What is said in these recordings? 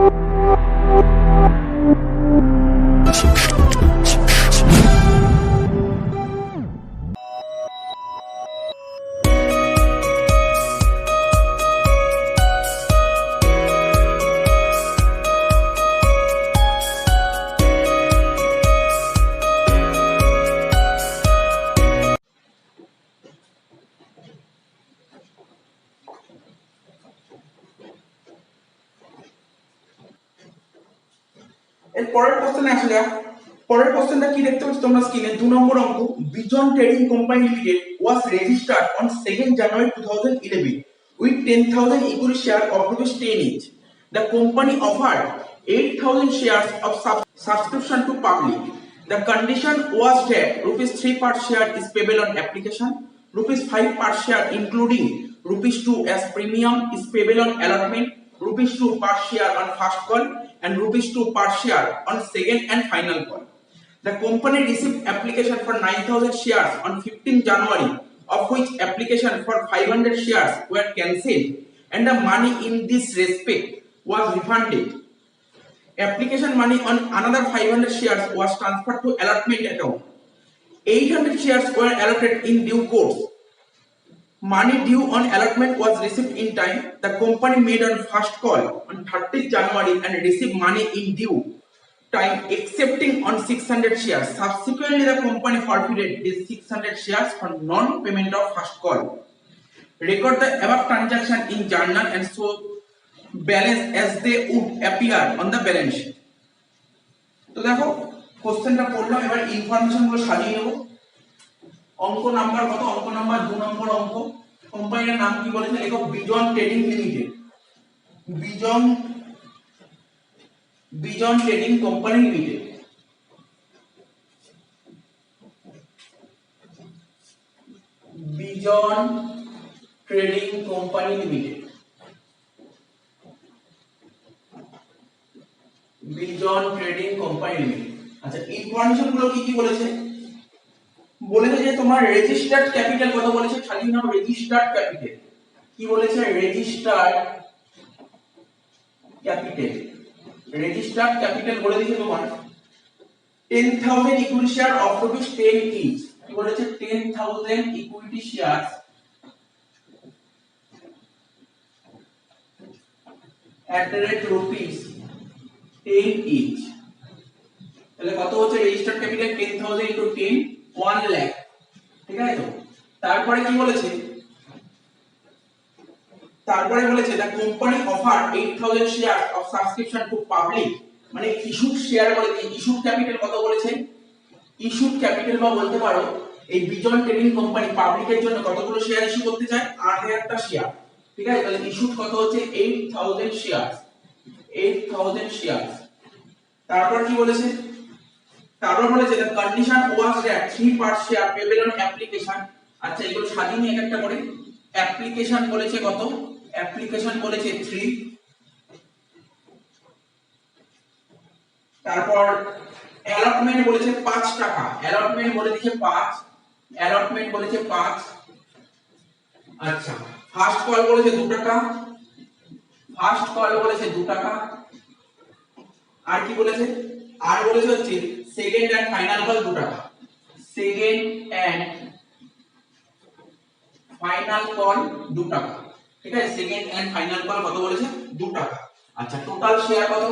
এর পরের কোশ্চেনে আসলে পরের কোশ্চেনটা কি দেখতে পাচ্ছ তোমরা স্ক্রিনে 2 নম্বর অঙ্ক Bijan trading company limited was registered on 2nd January 2011 with 10,000 equity share of rupees 10 each. The company offered 8,000 shares of subscription to public. The condition was that rupees 3 per share is payable on application, rupees 5 per share including rupees 2 as premium is payable on allotment, rupees 2 per share on first call and rupees 2 per share on second and final call. The company received application for 9,000 shares on 15 January, of which application for 500 shares were cancelled and the money in this respect was refunded. Application money on another 500 shares was transferred to allotment account. 800 shares were allotted in due course. Money due on allotment was received in time. The company made on first call on 30th January and received money in due time excepting on 600 shares. Subsequently, the company forfeited these 600 shares for non-payment of first call. Record the above transaction in journal and show balance as they would appear on the balance sheet. তো দেখো কোশ্চেনটা পড়লাম, এবার information গুলো সাজিয়ে নেব। অঙ্ক number কত? অঙ্ক নাম্বার 2 নম্বর অঙ্ক। কোম্পানির নাম কি বলেছে? লেখো বিজন ট্রেডিং লিমিটেড। বিজন ট্রেডিং কোম্পানি লিমিটেড। বিজন ট্রেডিং কোম্পানি লিমিটেড। বিজন ট্রেডিং কোম্পানি লিমিটেড। আচ্ছা, ইনফরমেশন গুলো কি কি বলেছে? বলেছে যে তোমার রেজিস্টার্ড ক্যাপিটাল কত বলেছে? খালি নাম রেজিস্টার্ড ক্যাপিটাল। কি বলেছে? Registered capital. রেজিস্টার্ড ক্যাপিটাল বলে দিয়েছে তোমার 10,000 ইকুইটি শেয়ার অফ রুপিস 10 ইচ। কি বলেছে? 10,000 equity share at the rate rupees 10 each। তাহলে কত হচ্ছে রেজিস্টার্ড ক্যাপিটাল? 10,000 into 10 1 lakh। ঠিক আছে তো? তারপরে কি বলেছে? তারপরে বলেছে the company offered 8,000 shares of subscription to public, মানে ইস্যুড শেয়ার বলেছে। ইস্যুড ক্যাপিটাল কত বলেছে? ইস্যুড ক্যাপিটাল বা বলতে পারো এই বিজন ট্রেডিং কোম্পানি পাবলিকের জন্য কতগুলো শেয়ার ইস্যু করতে চায়? 8,000টা শেয়ার। ঠিক আছে, তাহলে ইস্যুড কত হচ্ছে? 8,000 শেয়ার। 8,000 শেয়ার। তারপর কি বলেছে? তারপর বলেছে the condition was that 3 per share payable on application। আচ্ছা, এগুলো সাজিয়ে নিয়ে একটা করে। অ্যাপ্লিকেশন বলেছে কত? অ্যাপ্লিকেশন বলেছে 3। তারপর অ্যালটমেন্ট বলেছে 5 টাকা। অ্যালটমেন্ট বলে দিয়েছে 5। অ্যালটমেন্ট বলেছে 5। আচ্ছা, ফার্স্ট কল বলেছে 2 টাকা। ফার্স্ট কল বলেছে 2 টাকা। আর কি বলেছে? আর বলেছে হচ্ছে সেকেন্ড এন্ড ফাইনাল কল 2 টাকা। সেকেন্ড এন্ড ফাইনাল কল 2 টাকা। ঠিক আছে, সেকেন্ড এন্ড ফাইনাল কল কত বলেছে? 2 টাকা। আচ্ছা, টোটাল শেয়ার কত?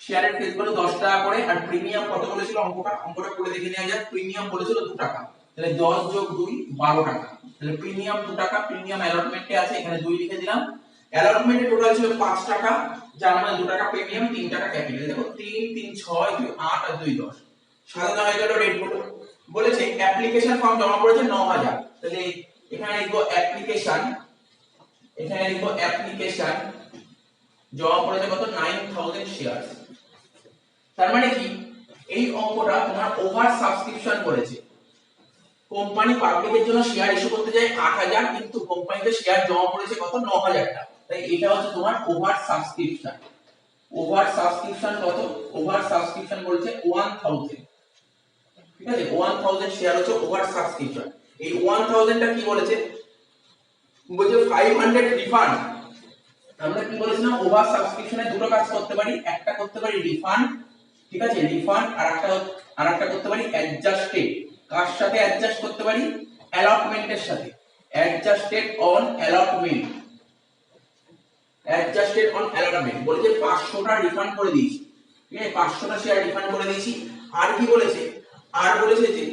শেয়ারের ফেস ভ্যালু 10 টাকা করে। আর প্রিমিয়াম কত বলেছিল? অঙ্কটা করে দেখে নেওয়া যাক। প্রিমিয়াম বলেছিল 2 টাকা। তাহলে 10 যোগ 2 12 টাকা। তাহলে প্রিমিয়াম 2 টাকা। প্রিমিয়াম অ্যালটমেন্টে আছে, এখানে 2 লিখে দিলাম। অ্যালটমেন্টে টোটাল ছিল 5 টাকা, যার মানে 2 টাকা প্রিমিয়াম, 3 টাকা ক্যাপিটাল। দেখো 3 3 6 2 8 আর 2 10 সাজানো হয়ে গেল রেট গুলো। বলেছে অ্যাপ্লিকেশন ফর্ম জমা করেছে 9,000। তাহলে এখানে লিখবো অ্যাপ্লিকেশন। এখানে লিখবো অ্যাপ্লিকেশন জমা করেছে কত? 9,000 শেয়ার। তার মানে কি এই অঙ্কটা তোমার ওভার সাবস্ক্রিপশন করেছে। কোম্পানি পাবলিকের জন্য শেয়ার ইস্যু করতে যায় 8,000, কিন্তু কোম্পানিতে শেয়ার জমা করেছে কত? 9,000 টা। তাই এটা হচ্ছে তোমার ওভার সাবস্ক্রিপশন। ওভার সাবস্ক্রিপশন কত? ওভার সাবস্ক্রিপশন বলছে 1000। ঠিক আছে, 1000 শেয়ার হচ্ছে ওভার সাবস্ক্রিপশন। এই 1000 টা কি বলেছে? বলছে 500 রিফান্ড। আমরা কি বলেছিলাম, ওভার সাবস্ক্রিপশনে দুটো কাজ করতে পারি, একটা করতে পারি রিফান্ড, ঠিক আছে, রিফান্ড, আর একটা করতে পারি অ্যাডজাস্টেড। কার সাথে অ্যাডজাস্ট করতে পারি? অ্যালটমেন্টের সাথে। Adjusted on allotment, adjusted on allotment বলেছে 500টা রিফান্ড করে দিয়েছি, ঠিক আছে, 500টা শেয়ার রিফান্ড করে দিয়েছি। আর কি বলেছে? আর বলেছে যে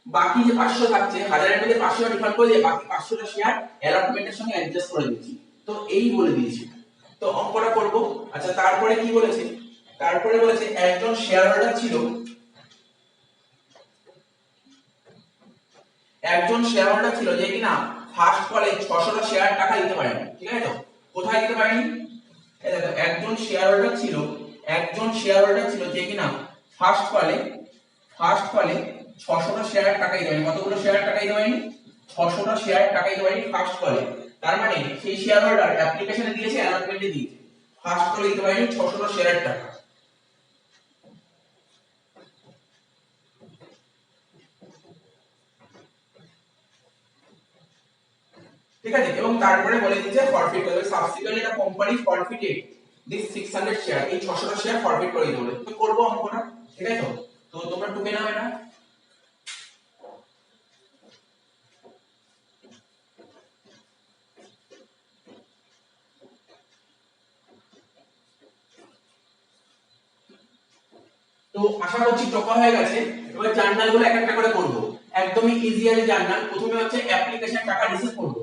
বাকি যে 500 থাকছে, 1000 এর মধ্যে 500 রিফান্ড করে দিয়ে বাকি 500টা শেয়ার অ্যালটমেন্টের সঙ্গে অ্যাডজাস্ট করে দিয়েছি। তো এই বলে দিয়েছি, তো অঙ্কটা করব। আচ্ছা, তারপরে কি বলেছে? তারপরে বলেছে একজন শেয়ার হোল্ডার ছিল, যে কিনা ফার্স্ট কলে 600টা শেয়ার টাকা দিতে পারেনি, ঠিক আছে। তো কোথায় দিতে পারেনি? এই দেখো, একজন শেয়ার হোল্ডার ছিল যে কিনা ফার্স্ট কলে 600টা শেয়ার টাকা দিতে পারেনি। কতগুলো শেয়ার টাকা দিতে পারেনি? 600টা শেয়ার টাকা দিতে পারেনি ফার্স্ট কলে। তার মানে সেই শেয়ার হোল্ডার অ্যাপ্লিকেশনে দিয়েছে, অ্যালটমেন্টে দিয়েছে, ফার্স্ট কলে দিতে পারেনি 600টা শেয়ারের টাকা। ঠিক আছে, এবং তারপরে বলে দিচ্ছে ফরফিট করবে, subsequently the company ফরফিটেড this 600 share, এই 600টা শেয়ার ফরফিট করে দিতে বলে। তো করব অঙ্কটা, ঠিক আছে। তো তোমরা টুকে নাও এটা। তো আশা করছি টকা হয়ে গেছে। এবার জার্নালগুলো এক একটা করে করব, একদমই ইজিয়ালি জার্নাল। প্রথমে হচ্ছে অ্যাপ্লিকেশন টাকা রিসিভ করব।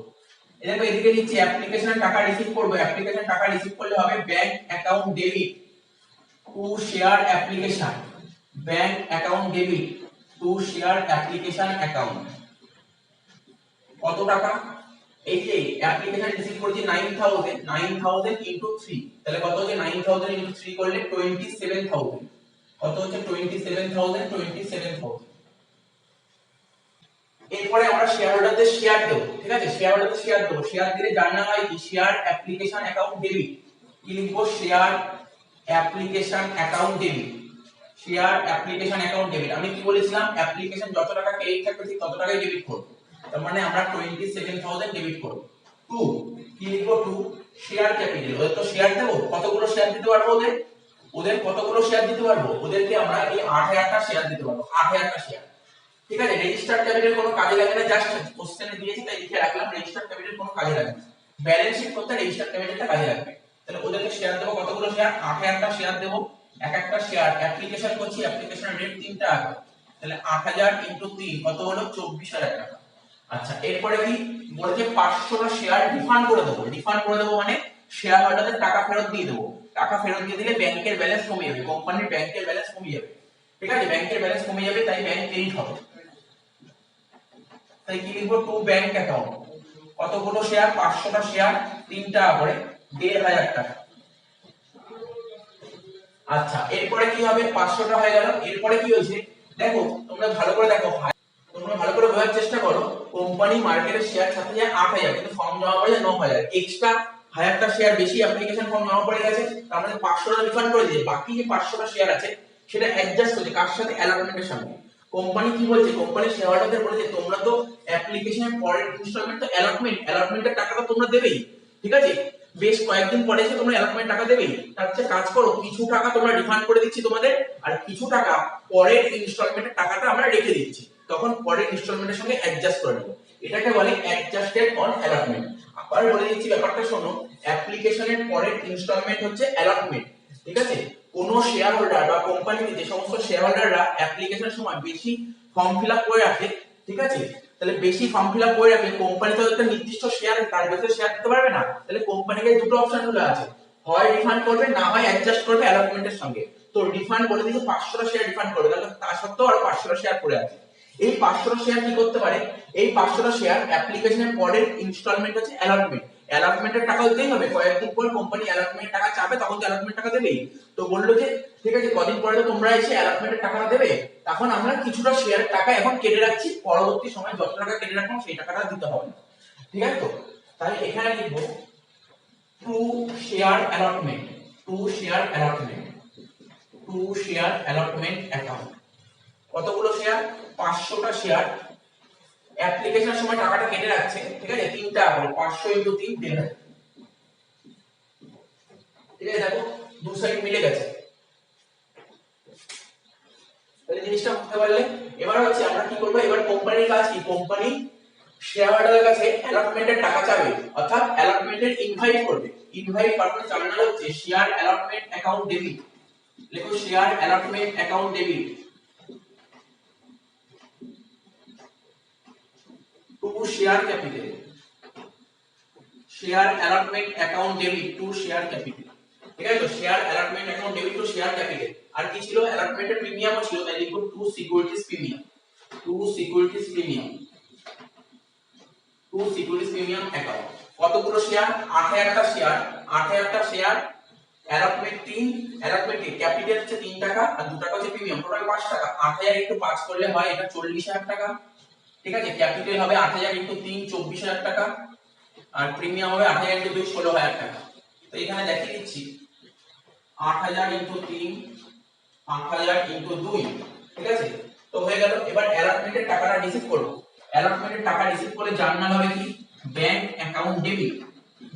দেখো এদিকে নিচে অ্যাপ্লিকেশন টাকা রিসিভ করব, অ্যাপ্লিকেশন টাকা রিসিভ করলে হবে bank account debit to share application, bank account debit to share application account. কত টাকা? এই যে অ্যাপ্লিকেশন রিসিভ করেছি 9000 ইনটু 3, তাহলে কত হচ্ছে? 9000 ইনটু 3 করলে 27000। কত হচ্ছে? 27000। এরপরে আমরা শেয়ার হোল্ডারদের শেয়ার দেব, ঠিক আছে, শেয়ার হোল্ডারদের শেয়ার দেব। শেয়ার দিলে জার্নাল হয় কি? Share application account debit. কি লিখবো? Share application account debit, share application account debit. আমি কি বলেছিলাম? অ্যাপ্লিকেশন যত টাকা ক্রেডিট থাকবে ঠিক তত টাকাই ডেবিট করব। তার মানে আমরা 27000 ডেবিট করব। 2 কি লিখবো? 2 শেয়ার ক্যাপিটাল। ওদের তো শেয়ার দেব, কতগুলো শেয়ার দিতে পারবো? ওদের কতগুলো শেয়ার দিতে পারবো? ওদেরকে আমরা এই 8000টা শেয়ার দিতে পারবো, 8000টা শেয়ার। ঠিক আছে, রেজিস্টার্ড ক্যাপিটাল কোনো কাজে লাগে না, জাস্ট কোশ্চেনে দিয়েছি তাই লিখে রাখলাম। রেজিস্টার্ড ক্যাপিটাল কোনো কাজে লাগে না, ব্যালেন্স শিট করতে রেজিস্টার্ড ক্যাপিটালটা কাজে লাগবে। তাহলে ওদেরকে শেয়ার দেবো, কতগুলো শেয়ার? 8000টা শেয়ার দেবো। এক একটা শেয়ার অ্যাপ্লিকেশন করছি, অ্যাপ্লিকেশনের রেট 3 টাকা, তাহলে 8000 ইনটু 3 কত হলো? 24000 টাকা। আচ্ছা, এরপরে কি বলেছে? 500টা শেয়ার রিফান্ড করে দেবো। রিফান্ড করে দেবো মানে শেয়ার হোল্ডারদের টাকা ফেরত দিয়ে দেবো। টাকা ফেরত দিয়ে দিলে ব্যাংকের ব্যালেন্স কমে যাবে, কোম্পানির ব্যাংকের ব্যালেন্স কমে যাবে, ঠিক আছে, ব্যাংকের ব্যালেন্স কমে যাবে, তাই ব্যাংক ক্রেডিট হবে। তাই কি লিখবো? To bank account. কতগুলো শেয়ার? 500টা শেয়ার, 3 টাকা করে, 1500 টাকা। আচ্ছা, এরপরে কি হবে? 500টা হয়ে গেল। এরপরে কি হয়েছে দেখো, তোমরা ভালো করে দেখো, তোমরা ভালো করে বোঝার চেষ্টা করো। কোম্পানি মার্কেটের শেয়ার ছাড়তে যায় 8000, কিন্তু ফর্ম জমা পড়ে যায় 9000, এক্সট্রা 1000টা শেয়ার বেশি অ্যাপ্লিকেশন ফর্ম জমা পড়ে গেছে। তার মানে 500টা রিফান্ড করে দিয়ে বাকি যে 500টা শেয়ার আছে সেটা অ্যাডজাস্ট হচ্ছে কার সাথে? অ্যালটমেন্টের সঙ্গে। কোম্পানি কি বলছে? কোম্পানি শেয়ার হোল্ডারদের বলেছে তোমরা তো অ্যাপ্লিকেশনের পরের ইনস্টলমেন্ট তো অ্যালটমেন্টের টাকাটা তোমরা দেবেই, ঠিক আছে, বেশ কয়েকদিন পরে এসে তোমরা অ্যালটমেন্ট টাকা দেবেই। তার চেয়ে কাজ করো, কিছু টাকা তোমরা রিফান্ড করে দিচ্ছি তোমাদের, আর কিছু টাকা পরের ইনস্টলমেন্টের টাকাটা আমরা রেখে দিচ্ছি, তখন পরের ইনস্টলমেন্টের সঙ্গে অ্যাডজাস্ট করে নেবো। এটাকে বলে অ্যাডজাস্টেড অন অ্যালটমেন্ট। আবার বলে দিচ্ছি ব্যাপারটা শোনো, অ্যাপ্লিকেশনের পরের ইনস্টলমেন্ট হচ্ছে অ্যালটমেন্ট, ঠিক আছে। কোন শেয়ার হোল্ডার বা কোম্পানিতে যে সমস্ত শেয়ার হোল্ডাররা অ্যাপ্লিকেশনের সময় বেশি ফর্ম ফিল আপ করে রাখে, ঠিক আছে, তাহলে বেশি ফর্ম ফিল আপ করে রাখলে কোম্পানি তো একটা নির্দিষ্ট শেয়ার, তার বেশি শেয়ার দিতে পারবে না। তাহলে কোম্পানিকে দুটো অপশন গুলো আছে, হয় রিফান্ড করবে, না হয় অ্যাডজাস্ট করবে অ্যালটমেন্টের সঙ্গে। তো রিফান্ড বলে দিয়েছে 500টা শেয়ার রিফান্ড করবে, তাহলে তা সত্ত্বেও আর 500টা শেয়ার পড়ে আছে। এই 500টা শেয়ার কি করতে পারে? এই 500টা শেয়ার অ্যাপ্লিকেশনের পরের ইনস্টলমেন্ট হচ্ছে অ্যালটমেন্ট। অ্যালটমেন্টের টাকা দিতেই হবে, কয়েকদিন পর কোম্পানি অ্যালটমেন্ট টাকা চাবে, তখন তো অ্যালটমেন্ট টাকা দেবেই। তো বললো যে ঠিক আছে, কদিন পরে তো তোমরা এসে অ্যালটমেন্টের টাকাটা দেবে, তখন আমরা কিছুটা শেয়ারের টাকা এখন কেটে রাখছি, পরবর্তী সময় যত টাকা কেটে রাখবো সেই টাকাটা দিতে হবে না, ঠিক আছে। তো তাই এখানে লিখবো to share allotment, to share allotment, to share allotment account. কতগুলো শেয়ার? 500টা শেয়ার, অ্যাপ্লিকেশনের সময় টাকাটা কেটে রাখছে, ঠিক আছে, 3 টাকা করে, 500 ইনটু 3 1500। ঠিক আছে, দেখো দু সাইড মিলে গেছে। তাহলে জিনিসটা বুঝতে পারলে। এবার হচ্ছে আমরা কি করব, এবার কোম্পানির কাজ কি, কোম্পানি শেয়ার হোল্ডারের কাছে অ্যালটমেন্টের টাকা চাবে, অর্থাৎ অ্যালটমেন্টের ইনভাইট করবে। ইনভাইট পারপাস জার্নাল হচ্ছে শেয়ার অ্যালটমেন্ট অ্যাকাউন্ট ডেবিট। লিখো share allotment account debit to share capital. Share allotment account debit to share capital. ঠিক আছে, তো share allotment account debit to share capital. আর কি ছিল, অ্যালটমেন্টের প্রিমিয়ামও ছিল, তাই লিখো to securities premium. To securities premium. To securities premium account. কতগুলো শেয়ার, 8000টা শেয়ার। 8000টা শেয়ার, অ্যালটমেন্ট 3, অ্যালটমেন্ট ক্যাপিটাল হচ্ছে 3 টাকা আর 2 টাকা হচ্ছে প্রিমিয়াম, টোটাল 5 টাকা। 8000 একটু 5 করলে হয় এটা 40000 টাকা। ঠিক আছে, ক্যাপিটাল হবে 8000 * 3 24000 টাকা, আর প্রিমিয়াম হবে 8000 * 2 16000 টাকা। তো এখানে দেখিয়ে দিচ্ছি 8000 * 3 8000 * 2। ঠিক আছে, তো হয়ে গেল। এবার অ্যালটমেন্টের টাকাটা রিসিভ করব। অ্যালটমেন্টের টাকা রিসিভ করে জার্নাল হবে কি, bank account debit.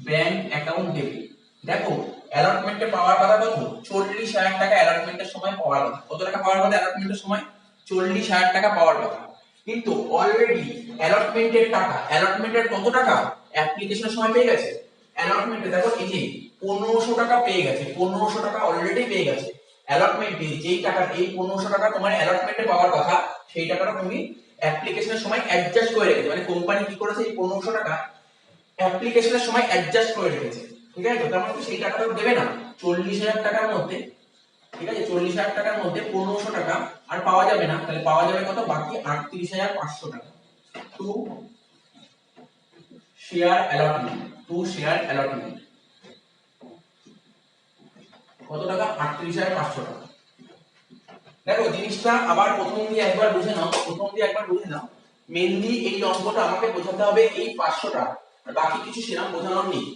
Bank account debit. দেখো অ্যালটমেন্টে পাওয়ার কথা কত, 40000 টাকা অ্যালটমেন্টের সময় পাওয়ার কথা। কত টাকা পাওয়ার কথা অ্যালটমেন্টের সময়, 40000 টাকা পাওয়ার কথা। কিন্তু অলরেডি অ্যালটমেন্টের টাকা, অ্যালটমেন্টের কত টাকা অ্যাপ্লিকেশনের সময় পেয়ে গেছে। অ্যালটমেন্টে দেখো এই যে 1500 টাকা পেয়ে গেছে, 1500 টাকা অলরেডি পেয়ে গেছে। অ্যালটমেন্টে যেই টাকা, এই 1500 টাকা তোমার অ্যালটমেন্টে পাওয়ার কথা, সেই টাকাটা তুমি অ্যাপ্লিকেশনের সময় অ্যাডজাস্ট করে রেখেছো। মানে কোম্পানি কি করেছে, এই 1500 টাকা অ্যাপ্লিকেশনের সময় অ্যাডজাস্ট করে রেখেছে। ঠিক আছে, তো তার মানে সেই টাকাটা দেবে না। 40000 টাকার মধ্যে, ঠিক আছে, 40000 টাকার মধ্যে 1500 টাকা আর পাওয়া যাবে না, তাহলে পাওয়া যাবে কত, বাকি 38500 টাকা। To share allotment. To share allotment কত টাকা, 38500 টাকা। দেখো জিনিসটা আবার প্রথম দিয়ে একবার বুঝে নাও, প্রথম দিয়ে একবার বুঝে নাও। মেইনলি এই অঙ্কটা আমাকে বোঝাতে হবে এই 500 টাকা, আর বাকি কিছু সেরকম বোঝানোর নেই।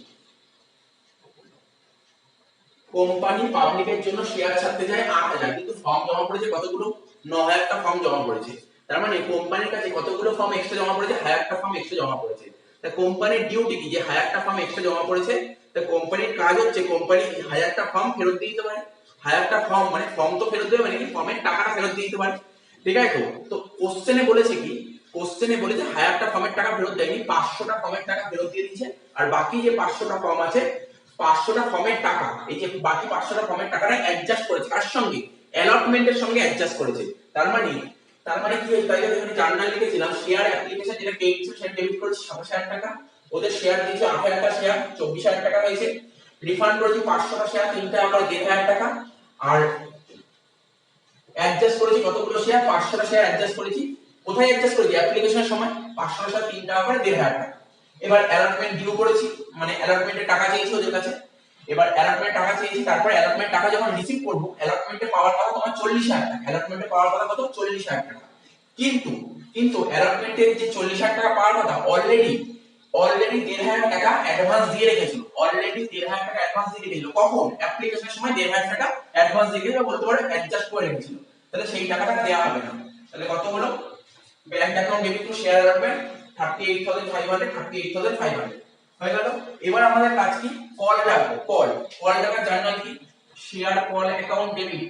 কোম্পানি পাবলিকের জন্য শেয়ার ছাড়তে যায় 8000, কিন্তু ফর্ম জমা পড়েছে কতগুলো, 9000টা ফর্ম জমা পড়েছে। তার মানে কোম্পানির কাছে কতগুলো ফর্ম এক্সট্রা জমা পড়েছে, 1000টা ফর্ম এক্সট্রা জমা পড়েছে। তা কোম্পানির ডিউটি কি, যে 1000টা ফর্ম এক্সট্রা জমা পড়েছে, তা কোম্পানির কাজ হচ্ছে কোম্পানি 1000টা ফর্ম ফেরত দিয়ে দিতে পারে। 1000টা ফর্ম মানে ফর্ম তো ফেরত দেবে, মানে কি ফর্মের টাকাটা ফেরত দিয়ে দিতে পারে। ঠিক আছে, তো কোশ্চেনে বলেছে কি, কোশ্চেনে বলেছে 1000টা ফর্মের টাকা ফেরত দেয়নি, 500টা ফর্মের টাকা ফেরত দিয়ে দিয়েছে। আর বাকি যে 500টা ফর্ম আছে, 500টা ফর্মের টাকা, এই যে বাকি 500টা ফর্মের টাকাটা অ্যাডজাস্ট করেছে কার সঙ্গে, অ্যালটমেন্টের সঙ্গে অ্যাডজাস্ট করেছে। তার মানে কি, তাই এখানে জার্নাল লিখেছিলাম শেয়ার অ্যাপ্লিকেশন যেটা ক্রেডিট ছিল সেটা ডেবিট করেছে 27000 টাকা, ওদের শেয়ার দিয়েছে 8000টা শেয়ার 24000 টাকা হয়েছে, রিফান্ড করেছি 500টা শেয়ার 3 টাকা করে 1500 টাকা, আর অ্যাডজাস্ট করেছি কতগুলো শেয়ার, 500টা শেয়ার অ্যাডজাস্ট করেছি। কোথায় অ্যাডজাস্ট করেছি, অ্যাপ্লিকেশনের সময় 500টা শেয়ার 3 টাকা করে 1500 টাকা। এবার অ্যালটমেন্ট ডিউ করেছি, মানে অ্যালটমেন্টের টাকা চেয়েছি ওদের কাছে। এবার অ্যালটমেন্ট টাকা চেয়েছি, তারপর অ্যালটমেন্ট টাকা যখন রিসিভ করব, অ্যালটমেন্টে পাওয়ার কথা তোমার 40000 টাকা, অ্যালটমেন্টে পাওয়ার কথা কত, 40000 টাকা। কিন্তু কিন্তু অ্যালটমেন্টের যে 40000 টাকা পাওয়ার কথা, অলরেডি 1500 টাকা অ্যাডভান্স দিয়ে রেখেছিল, অলরেডি 1500 টাকা অ্যাডভান্স দিয়ে রেখেছিল। কখন, অ্যাপ্লিকেশনের সময় 1500 টাকা অ্যাডভান্স দিয়ে রেখেছিল, বলতে পারো অ্যাডজাস্ট করে রেখেছিল। তাহলে সেই টাকাটা দেওয়া হবে না। তাহলে কত হলো, bank account debit to share allotment 38500, 38500 হয়ে গেল। এবার আমাদের কাজ কি, কল রাখবো। কল টাকার জার্নাল কি, share call account debit.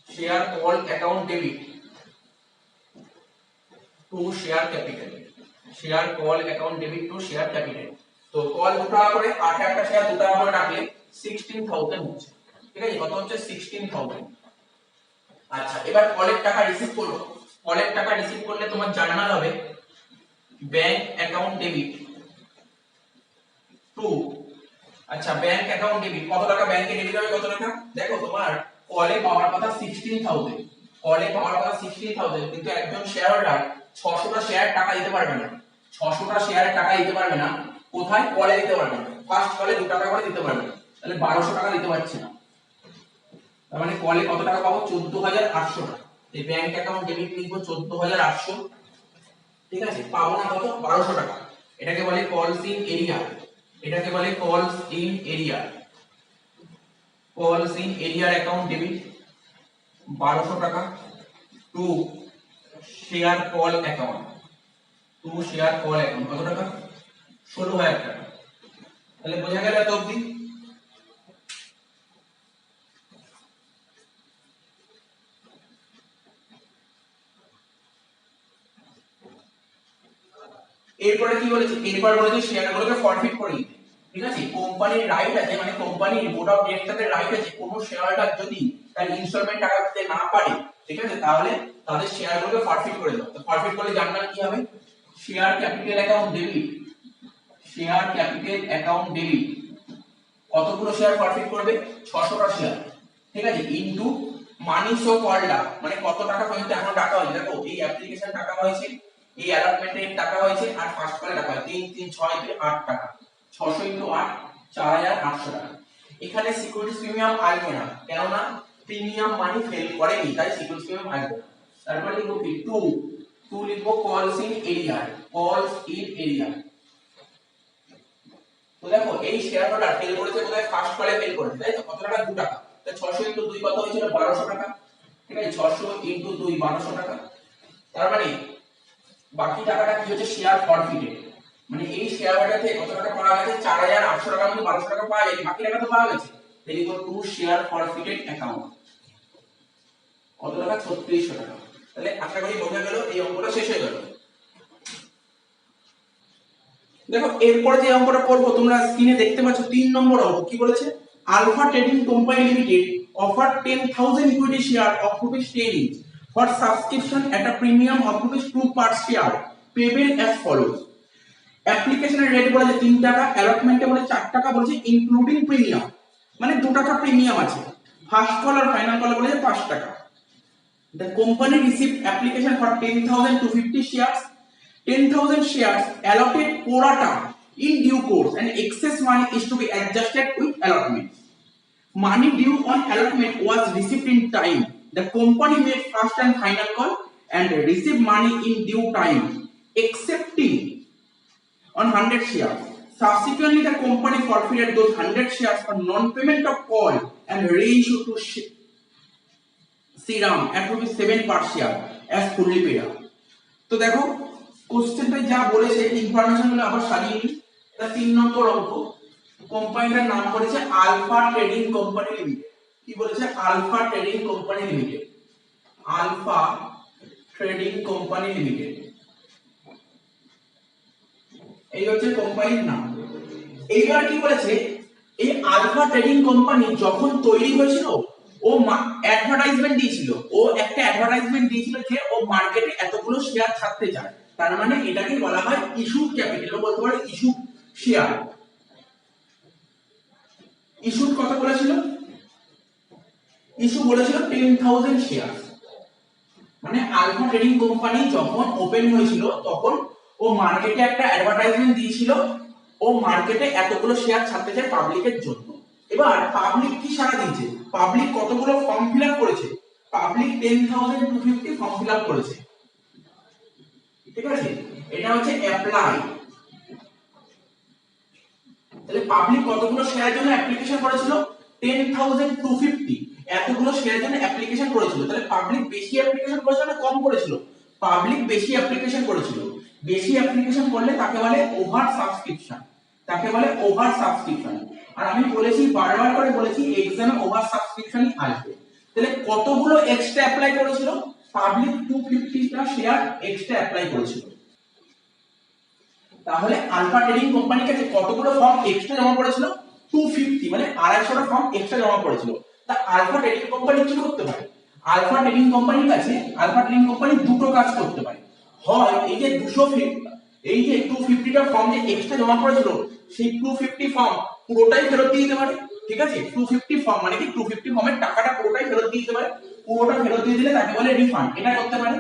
Share call account debit to share capital. Share call account debit to share capital. তো কল 2 টাকা করে, 8000টা শেয়ার 2 টাকা করে রাখলে 16000 হচ্ছে। ঠিক আছে, কত হচ্ছে, 16000। আচ্ছা, এবার কলের টাকা রিসিভ করব। কলের টাকা রিসিভ করলে তোমার জার্নাল হবে ব্যাংক অ্যাকাউন্ট ডেবিট টু, আচ্ছা ব্যাংক অ্যাকাউন্ট ডেবিট কত টাকা, ব্যাংকে ডেবিট হবে কত টাকা। দেখো তোমার কলে পাওয়ার কথা 16000, কলে পাওয়ার কথা 16000, কিন্তু একজন শেয়ার হোল্ডার 600টা শেয়ার টাকা দিতে পারবে না, 600টা শেয়ারের টাকা দিতে পারবে না। কোথায়, কলে দিতে পারবে না, ফার্স্ট কলে 2 টাকা করে দিতে পারবে না, তাহলে 1200 টাকা দিতে পারছে না। তার মানে কলে কত টাকা পাবো, 14800 টাকা। এই ব্যাংক অ্যাকাউন্ট ডেবিট লিখবো 14800। ঠিক আছে, পাবো না কত, 1200 টাকা। এটাকে বলে কলস ইন এরিয়া, এটাকে বলে কলস ইন এরিয়া। কলস ইন এরিয়ার অ্যাকাউন্ট ডেবিট 1200 টাকা to share call account, to share call account কত টাকা, 16000 টাকা। তাহলে বোঝা গেল এত অবধি। এরপরে কি বলেছে, এরপর বলেছে শেয়ারগুলোকে ফরফিট করে দিতে। ঠিক আছে, কোম্পানির রাইট আছে, মানে কোম্পানির বোর্ড অফ ডিরেক্টরের রাইট আছে, কোনো শেয়ারটা যদি তার ইনস্টলমেন্ট টাকা দিতে না পারে, ঠিক আছে, তাহলে তাদের শেয়ারগুলোকে ফরফিট করে দাও। তো ফরফিট করলে জানলাম কি হবে, share capital account debit, share capital account debit কতগুলো শেয়ার ফরফিট করবে, 600টা শেয়ার। ঠিক আছে, ইনটু মানি শো কলডা, মানে কত টাকা পর্যন্ত এখন টাকা হয়েছে, দেখো এই অ্যাপ্লিকেশন টাকা হয়েছে, এই অ্যালটমেন্টের টাকা হয়েছে, আর ফার্স্ট কলে টাকা 3 3 6 3 8 টাকা, 600 ইনটু 8 4800 টাকা। এখানে সিকিউরিটি প্রিমিয়াম আসবে না, কেননা প্রিমিয়াম মানি ফেল করেনি, তাই সিকিউরিটি প্রিমিয়াম আসবে না। তারপরে লিখবো কি 2 লিখবো কলস ইন এরিয়া, কলস ইন এরিয়া। তো দেখো এই শেয়ার হোল্ডার ফেল করেছে কোথায়, ফার্স্ট কলে ফেল করেছে, তাই তো কত টাকা, 2 টাকা। তো 600 ইনটু 2 কত হয়েছিল, 1200 টাকা। ঠিক আছে, 600 ইনটু 2 1200 টাকা। তার মানে বাকি টাকাটা কি হচ্ছে, শেয়ার ফরফিটেড, মানে এই শেয়ার হোল্ডার থেকে কত টাকা পাওয়া গেছে, 4800 টাকার মধ্যে 1200 টাকা পাওয়া যায়, বাকি টাকা তো পাওয়া গেছে। তাই লিখবো টু শেয়ার ফরফিটেড অ্যাকাউন্ট, কত টাকা, 3600 টাকা। তাহলে আশা করি বোঝা গেল, এই অঙ্কটা শেষ হয়ে গেল। দেখো এরপরে যে অঙ্কটা করব, তোমরা স্ক্রিনে দেখতে পাচ্ছ 3 নম্বর অঙ্ক কি বলেছে, Alpha trading company limited offer 10,000 equity share of ₹10 each for subscription at a premium of ₹2 per share payable as follows. অ্যাপ্লিকেশনের রেট বলেছে 3 টাকা, অ্যালটমেন্টে বলে 4 টাকা, বলেছে ইনক্লুডিং প্রিমিয়াম, মানে 2 টাকা প্রিমিয়াম আছে। ফার্স্ট কল আর ফাইনাল কল বলেছে 5 টাকা। The company received application for 10,250 shares. 10,000 shares allotted pro rata in due course and excess money is to be adjusted with allotment. Money due on allotment was received in time. The company made first and final call and received money in due time, excepting on 100 shares. Subsequently, the company forfeited those 100 shares for non-payment of call and reissued to Serum at ₹7 per share as fully paid up. তো দেখো কোশ্চেনটা যা বলেছে information গুলো আবার সাজিয়ে নিই। এটা 3 নম্বর অঙ্ক, কোম্পানিটার নাম বলেছে আলফা ট্রেডিং কোম্পানি লিমিটেড। কি বলেছে, Alpha trading company limited, Alpha trading company limited, এই হচ্ছে কোম্পানির নাম। এইবার কি বলেছে, এই আলফা ট্রেডিং কোম্পানি যখন তৈরি হয়েছিল, ও অ্যাডভার্টাইজমেন্ট দিয়েছিল, ও একটা অ্যাডভার্টাইজমেন্ট দিয়েছিল যে ও মার্কেটে এতগুলো শেয়ার ছাড়তে চায়। তার মানে এটাকে বলা হয় ইস্যুড ক্যাপিটাল, বলতে পারে ইস্যুড শেয়ার। ইস্যুড কত বলেছিল, ইস্যু বলেছিল 10,000 শেয়ার। মানে আলফা ট্রেডিং কোম্পানি যখন ওপেন হয়েছিল তখন ও মার্কেটে একটা অ্যাডভার্টাইজমেন্ট দিয়েছিল, ও মার্কেটে এতগুলো শেয়ার ছাড়তে চায় পাবলিকের জন্য। এবার পাবলিক কি সাড়া দিয়েছে, পাবলিক কতগুলো ফর্ম ফিল আপ করেছে, পাবলিক 10,250 ফর্ম ফিল আপ করেছে। ঠিক আছে, এটা হচ্ছে অ্যাপ্লাই। তাহলে পাবলিক কতগুলো শেয়ারের জন্য অ্যাপ্লিকেশন করেছিল, 10,250, এতগুলো শেয়ারের জন্য অ্যাপ্লিকেশন করেছিল। তাহলে পাবলিক বেশি অ্যাপ্লিকেশন করেছিল না কম করেছিল, পাবলিক বেশি অ্যাপ্লিকেশন করেছিল। বেশি অ্যাপ্লিকেশন করলে তাকে বলে ওভার সাবস্ক্রিপশন, তাকে বলে ওভার সাবস্ক্রিপশন। আর আমি বলেছি, বারবার করে বলেছি, এক্সামে ওভার সাবস্ক্রিপশনই আসবে। তাহলে কতগুলো এক্সট্রা অ্যাপ্লাই করেছিল, পাবলিক 250টা শেয়ার এক্সট্রা অ্যাপ্লাই করেছিল। তাহলে আলফা ট্রেডিং কোম্পানির কাছে কতগুলো ফর্ম এক্সট্রা জমা পড়েছিল, 250, মানে 250টা ফর্ম এক্সট্রা জমা পড়েছিল। তা আলফা ট্রেডিং কোম্পানি কি করতে পারে, আলফা ট্রেডিং কোম্পানির কাছে আলফা ট্রেডিং কোম্পানি দুটো কাজ করতে পারে। হয় এই যে 250, এই যে 250টা ফর্ম যে এক্সট্রা জমা পড়েছিল, সেই 250 ফর্ম পুরোটাই ফেরত দিয়ে দিতে পারে। ঠিক আছে, 250 ফর্ম মানে কি, 250 ফর্মের টাকাটা পুরোটাই ফেরত দিয়ে দিতে পারে। পুরোটা ফেরত দিয়ে দিলে তাকে বলে রিফান্ড, এটা করতে পারে।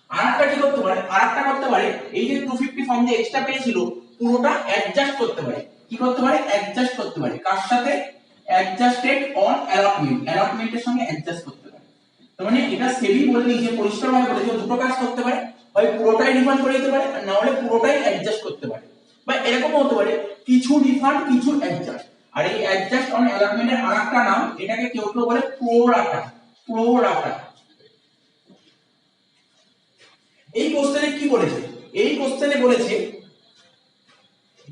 আরেকটা কি করতে পারে, আরেকটা করতে পারে, এই যে 250 ফর্ম যে এক্সট্রা পেয়েছিল পুরোটা অ্যাডজাস্ট করতে পারে। কি করতে পারে, অ্যাডজাস্ট করতে পারে। কার সাথে, অ্যাডজাস্টেড অন অ্যালটমেন্ট, অ্যালটমেন্টের সঙ্গে অ্যাডজাস্ট করতে পারে। তার মানে এটা সেবি বলে দিয়েছে, পরিষ্কারভাবে বলেছে দুটো কাজ করতে পারে, হয় পুরোটাই রিফান্ড করে দিতে পারে, আর না হলে পুরোটাই অ্যাডজাস্ট করতে পারে। বা এরকম হতে পারে কিছু রিফান্ড কিছু অ্যাডজাস্ট। আর এই অ্যাডজাস্ট অন অ্যালটমেন্টের আরেকটা নাম, এটাকে কেউ কেউ বলে প্রো রাটা, প্রো রাটা। এই কোশ্চেনে কি বলেছে, এই কোশ্চেনে বলেছে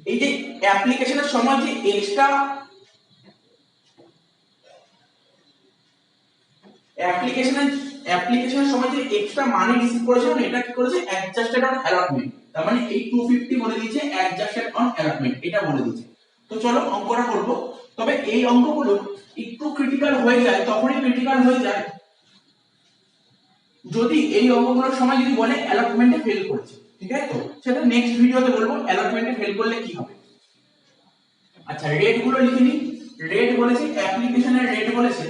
এই যে অ্যাপ্লিকেশনের সময় যে এক্সট্রা অ্যাপ্লিকেশনের সময় যে এক্সট্রা মানি রিসিভ করেছিল, এটা কি করেছে, অ্যাডজাস্টেড অন অ্যালটমেন্ট। তার মানে এই 250 বলে দিয়েছে অ্যাডজাস্টেড অন অ্যালটমেন্ট, এটা বলে দিয়েছে। তো চলো অঙ্কটা করব। তবে এই অঙ্কগুলো একটু ক্রিটিক্যাল হয়ে যায়, তখনই ক্রিটিক্যাল হয়ে যায় যদি এই অঙ্কগুলোর সময় যদি বলে অ্যালটমেন্টে ফেল করেছে, ঠিক আছে? তো সেটা নেক্সট ভিডিওতে বলবো অ্যালটমেন্টে ফেল করলে কি হবে। আচ্ছা, রেট গুলো লিখে নিই। রেট বলেছে অ্যাপ্লিকেশনের রেট বলেছে,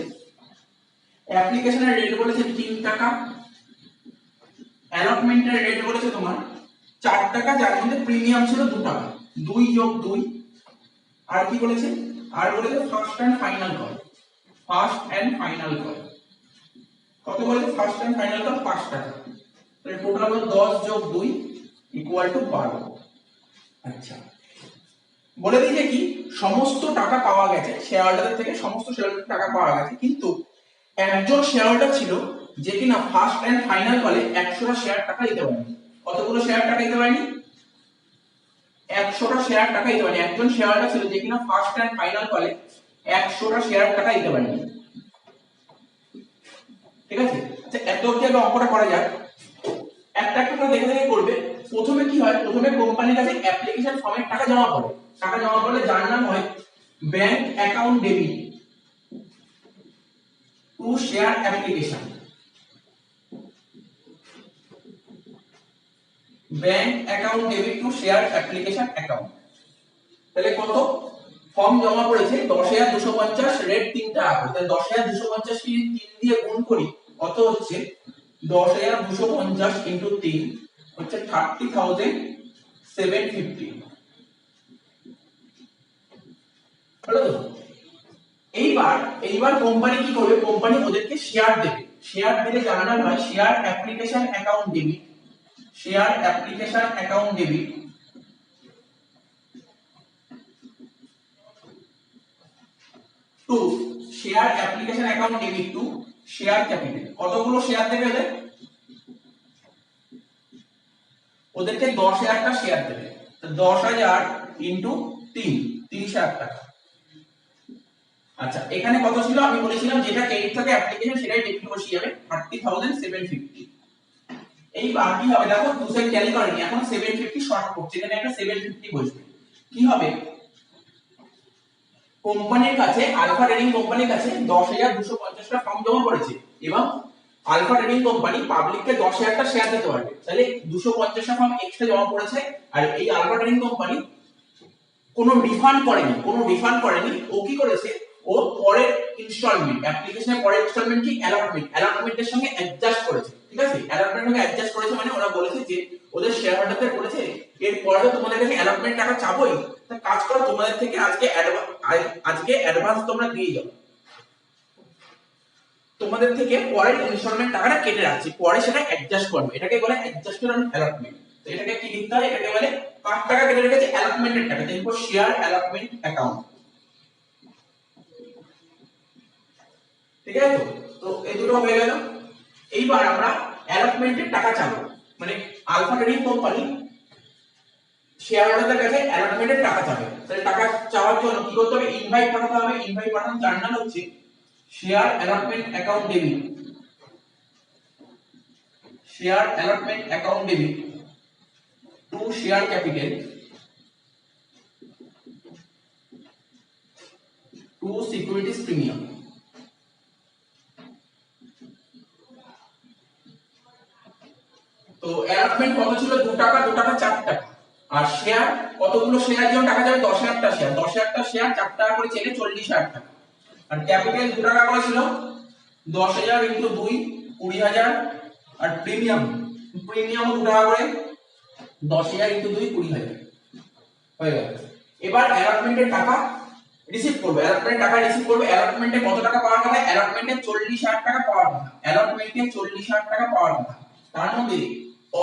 অ্যাপ্লিকেশনের রেট বলেছে 3 টাকা, অ্যালটমেন্টের রেট বলেছে তোমার 4 টাকা, যার মধ্যে প্রিমিয়াম ছিল 2 টাকা, 2 যোগ 2। আর কি বলেছে? আর বলেছে first and final call, first and final call কত বলেছে? ফার্স্ট এন্ড ফাইনাল কল 5 টাকা। তাহলে টোটাল হলো 10 যোগ 2 ইকুয়াল টু 12। আচ্ছা, বলে দিয়েছে কি সমস্ত টাকা পাওয়া গেছে, শেয়ার হোল্ডারদের থেকে সমস্ত শেয়ার টাকা পাওয়া গেছে, কিন্তু একজন শেয়ার হোল্ডার ছিল যে কিনা ফার্স্ট এন্ড ফাইনাল কলে 100টা শেয়ার টাকা দিতে পারেনি। কতগুলো শেয়ার টাকা দিতে পারেনি? 100টা শেয়ার টাকা দিতে পারেনি। একজন শেয়ার হোল্ডার ছিল যে কিনা ফার্স্ট এন্ড ফাইনাল কলে 100টা শেয়ার টাকা দিতে পারেনি, ঠিক আছে? আচ্ছা, এত অবধি আগে অঙ্কটা করা যাক। একটা একটা করে দেখে দেখে করবে। প্রথমে কি হয়? প্রথমে কোম্পানির কাছে অ্যাপ্লিকেশন ফর্মের টাকা জমা পড়ে। টাকা জমা পড়লে যার নাম হয় bank account debit to share application, bank account debit to share application account. তাহলে কত ফর্ম জমা পড়েছে? 10,250, রেট 3 টাকা করে। তাহলে 10,250 কে 3 দিয়ে গুণ করি, কত হচ্ছে? 10,250 ইনটু 3 হচ্ছে 30,750। হলো তো? এইবার কোম্পানি কি করবে? কোম্পানি ওদেরকে শেয়ার দেবে। শেয়ার দিলে যার নাম হয় share application account debit, share application account debit to share application account debit to share capital. কতগুলো শেয়ার দেবে ওদের? ওদেরকে 10,000টা শেয়ার দেবে। 10,000 ইনটু 3, 30,000 টাকা। আচ্ছা, এখানে কত ছিল? আমি বলেছিলাম যেটা ক্রেডিট থাকে অ্যাপ্লিকেশন সেটাই ডেবিট বসিয়ে যাবে, 30,750। এইবার কি হবে? দেখো 2 সেট ক্যারি করেনি, এখন 750 শর্ট পড়ছে, এখানে একটা 750 বসবে। কি হবে? কোম্পানির কাছে, আলফা ট্রেডিং কোম্পানির কাছে 10,250টা ফর্ম জমা পড়েছে এবং আলফা ট্রেডিং কোম্পানি পাবলিককে 10,000টা শেয়ার দিতে পারবে। তাহলে 250টা ফর্ম এক্সট্রা জমা পড়েছে, আর এই আলফা ট্রেডিং কোম্পানি কোনো রিফান্ড করেনি, ও কি করেছে? ও পরের ইনস্টলমেন্ট, অ্যাপ্লিকেশনের পরের ইনস্টলমেন্ট কি অ্যালটমেন্টের সঙ্গে অ্যাডজাস্ট করেছে, ঠিক আছে? অ্যালটমেন্টের সঙ্গে অ্যাডজাস্ট করেছে মানে ওরা বলেছে যে ওদের শেয়ার হোল্ডারদের বলেছে এর পরে তোমাদের কাছে অ্যালটমেন্ট টাকা চাবোই, তা কাজ করো তোমাদের থেকে আজকে অ্যাডভান্স তোমরা দিয়ে যাও, তোমাদের থেকে পরের ইনস্টলমেন্ট টাকাটা কেটে রাখছি, পরে সেটা অ্যাডজাস্ট করবে। এটাকে বলে অ্যাডজাস্টেড অন অ্যালটমেন্ট। তো এটাকে কি লিখতে হয়? এটাকে বলে কার টাকা কেটে রেখেছে? অ্যালটমেন্টের টাকা। দেখো শেয়ার অ্যালটমেন্ট অ্যাকাউন্ট, ঠিক আছে? তো তো এই দুটো হয়ে গেল। এইবার আমরা অ্যালটমেন্টের টাকা চাবো, মানে আলফা ট্রেডিং কোম্পানি শেয়ার হোল্ডারদের কাছে অ্যালটমেন্টের টাকা চাবে। তাহলে টাকা চাওয়ার জন্য কি করতে হবে? ইনভাইট পাঠাতে হবে। ইনভাইট পাঠানোর জার্নাল হচ্ছে share allotment account debit, share allotment account debit to share capital to securities premium. তো অ্যালটমেন্ট কত ছিল? 2 টাকা, 2 টাকা 4 টাকা। আর শেয়ার কতগুলো শেয়ার জন্য টাকা যাবে? 10,000টা শেয়ার, 10,000টা শেয়ার 4 টাকা করে চেলে 40,000 টাকা। আর ক্যাপিটাল 2 টাকা করে ছিল, 10,000 ইনটু 2 20,000। আর প্রিমিয়ামও 2 টাকা করে, 10,000 ইনটু 2 20,000 হয়ে গেল। এবার অ্যালটমেন্টের টাকা রিসিভ করবে, অ্যালটমেন্টের টাকা রিসিভ করবে। অ্যালটমেন্টে কত টাকা পাওয়ার কথা? অ্যালটমেন্টে 40,000 টাকা পাওয়ার কথা, অ্যালটমেন্টে 40,000 টাকা পাওয়ার কথা। তার মধ্যে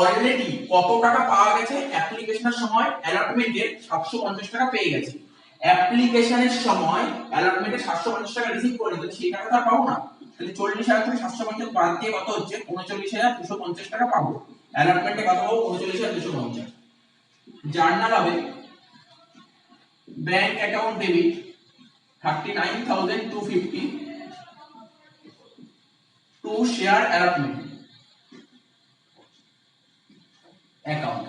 অলরেডি কত টাকা পাওয়া গেছে? অ্যাপ্লিকেশনের সময় অ্যালটমেন্টে 750 টাকা পেয়ে গেছে। অ্যাপ্লিকেশনের সময় অ্যালটমেন্টে 750 টাকা রিসিভ করে নিতে, সেই টাকা তো পাবো না। তাহলে 40,000 থেকে 750 বাদ দিয়ে কত হচ্ছে? 39,250 টাকা পাবো। অ্যালটমেন্টে কত পাবো? 39,250। জার্নাল হবে bank account debit 39,250 to share allotment account.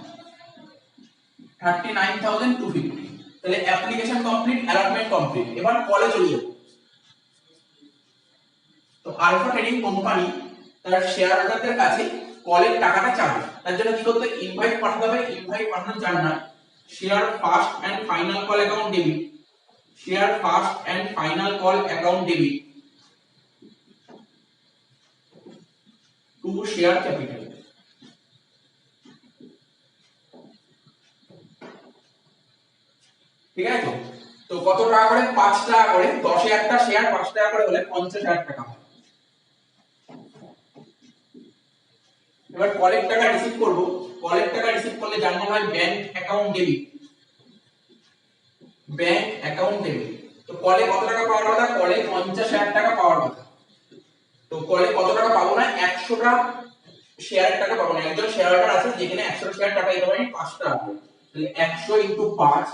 39,250। তাহলে অ্যাপ্লিকেশন কমপ্লিট, অ্যালটমেন্ট কমপ্লিট। এবার কলে চলে যাবো। তো আলফা ট্রেডিং কোম্পানি তার শেয়ার হোল্ডারদের কাছে কলের টাকাটা চাবে। তার জন্য কি করতে, ইনভাইট পাঠাতে হবে। ইনভাইট পাঠানোর জন্য share first and final call account debit, share first and final call account debit to share capital. ঠিক আছে? তো কত টাকা করে? 5 টাকা করে। 10,000টা শেয়ার 5 টাকা করে হলে 50,000 টাকা হয়। এবার কলের টাকা রিসিভ করব। কলের টাকা রিসিভ করলে জানতে হয় bank account debit, bank account debit. তো কলে কত টাকা পাওয়ার কথা? কলে 50,000 টাকা পাওয়ার কথা। তো কলে কত টাকা পাবো না? 100টা শেয়ারের টাকা পাবো না। একজন শেয়ার হোল্ডার আছে যেখানে 100 শেয়ার টাকা দিতে পারি 5 টাকা করে। তাহলে 100 * 5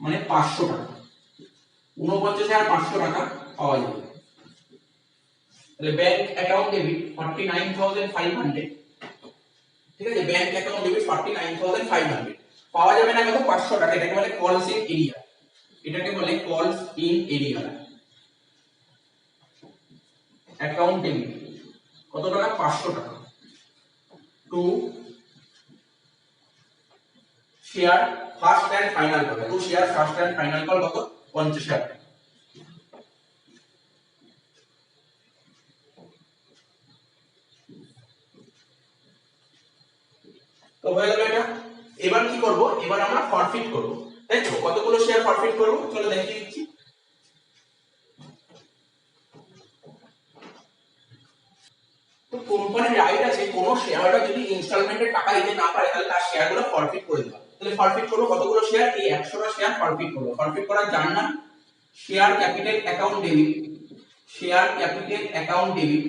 মানে 500 টাকা। 49,500 টাকা পাওয়া যাবে। তাহলে ব্যাংক অ্যাকাউন্ট ডেবিট 49,500। ঠিক আছে? ব্যাংক অ্যাকাউন্ট ডেবিট 49,500 পাওয়া যাবে না কত? 500 টাকা। এটাকে বলে কলস ইন এরিয়া, এটাকে বলে কলস ইন এরিয়া। অ্যাকাউন্ট ডেবিট কত টাকা? 500 টাকা to share first and final call. To share first and final call কত? 50,000 টাকা। তো হয়ে গেল এটা। এবার কি করব? এবার আমরা ফরফিট করব, তাই তো? কতগুলো শেয়ার ফরফিট করব চলো দেখিয়ে দিচ্ছি। তো কোম্পানির রাইট আছে কোন শেয়ারটা যদি ইনস্টলমেন্টে টাকা দিতে না পারে তাহলে তার শেয়ারগুলো ফরফিট করে দেওয়া। তাহলে ফরফিট করব কতগুলো শেয়ার? এই 100টা শেয়ার ফরফিট করব। ফরফিট করার জান না share capital account debit, share capital account debit.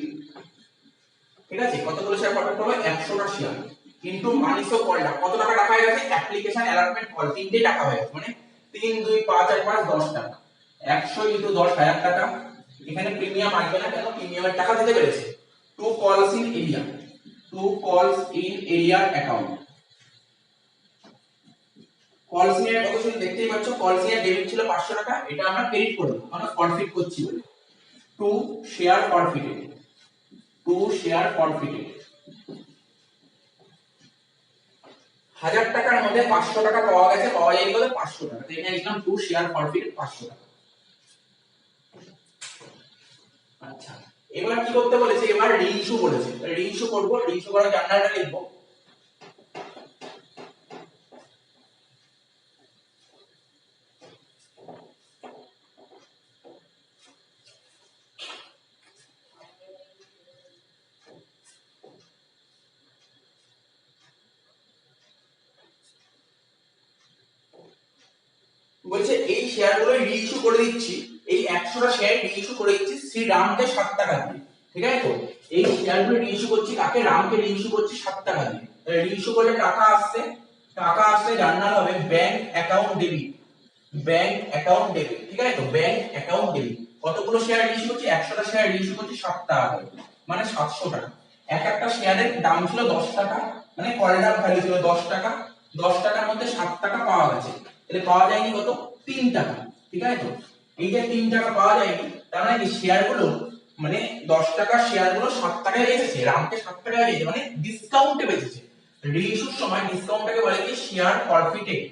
ঠিক আছে? কতগুলো শেয়ার ফরফিট করব? 100টা শেয়ার। কিন্তু মানিসো কলটা কত টাকা টাকা হয়ে গেছে? অ্যাপ্লিকেশন অ্যালটমেন্ট কল 3টে টাকা হয়ে গেছে, মানে 3 2 5 আর 5 10 টাকা। 100 * 10,000 টাকা। এখানে প্রিমিয়াম আসবে না, কেন? প্রিমিয়ামের টাকা দিতে পেরেছে। টু কলস ইন এরিয়া, টু কলস ইন এরিয়া অ্যাকাউন্ট। কলস ইন এর কত ছিল দেখতেই পাচ্ছ। কলস ইন এর ডেবিট ছিল 500 টাকা, এটা আমরা ক্রেডিট করে দেব, আমরা ফরফিট করছি বলে। To share forfeited, to share ফরফিটেড। 1000 টাকার মধ্যে 500 টাকা পাওয়া গেছে, পাওয়া যায় কত? 500 টাকা। তো এখানে লিখলাম টু শেয়ার ফরফিটেড 500 টাকা। আচ্ছা, এবার কি করতে বলেছে? এবার রিইস্যু বলেছে। রিইস্যু করব। রিইস্যু করার জার্নালটা লিখব। বলছে এই শেয়ারগুলো রিইস্যু করে দিচ্ছি, এই 100টা শেয়ার রিইস্যু করে দিচ্ছি শ্রীরামকে 7 টাকা দিয়ে। ঠিক আছে? তো এই শেয়ারগুলো রিইস্যু করছি কাকে? রামকে রিইস্যু করছি 7 টাকা দিয়ে। রিইস্যু করলে টাকা আসছে, টাকা আসলে জার্নাল হবে bank account debit, bank account debit. ঠিক আছে? তো ব্যাংক অ্যাকাউন্ট ডেবিট। কতগুলো শেয়ার রিইস্যু করছি? 100টা শেয়ার রিইস্যু করছি 7 টাকা করে, মানে 700 টাকা। এক একটা শেয়ারের দাম ছিল 10 টাকা, মানে কলটার ভ্যালু ছিল 10 টাকা। 10 টাকার মধ্যে 7 টাকা পাওয়া গেছে, তাহলে পাওয়া যায়নি কত? 3 টাকা। ঠিক আছে? তো এই যে 3 টাকা পাওয়া যায়নি, তার মানে কি শেয়ারগুলো, মানে 10 টাকার শেয়ারগুলো 7 টাকায় বেচেছে, রামকে 7 টাকায় বেচেছে, মানে ডিসকাউন্টে বেচেছে। রিইস্যুর সময় ডিসকাউন্টটাকে বলে কি? Share ফরফিটেড,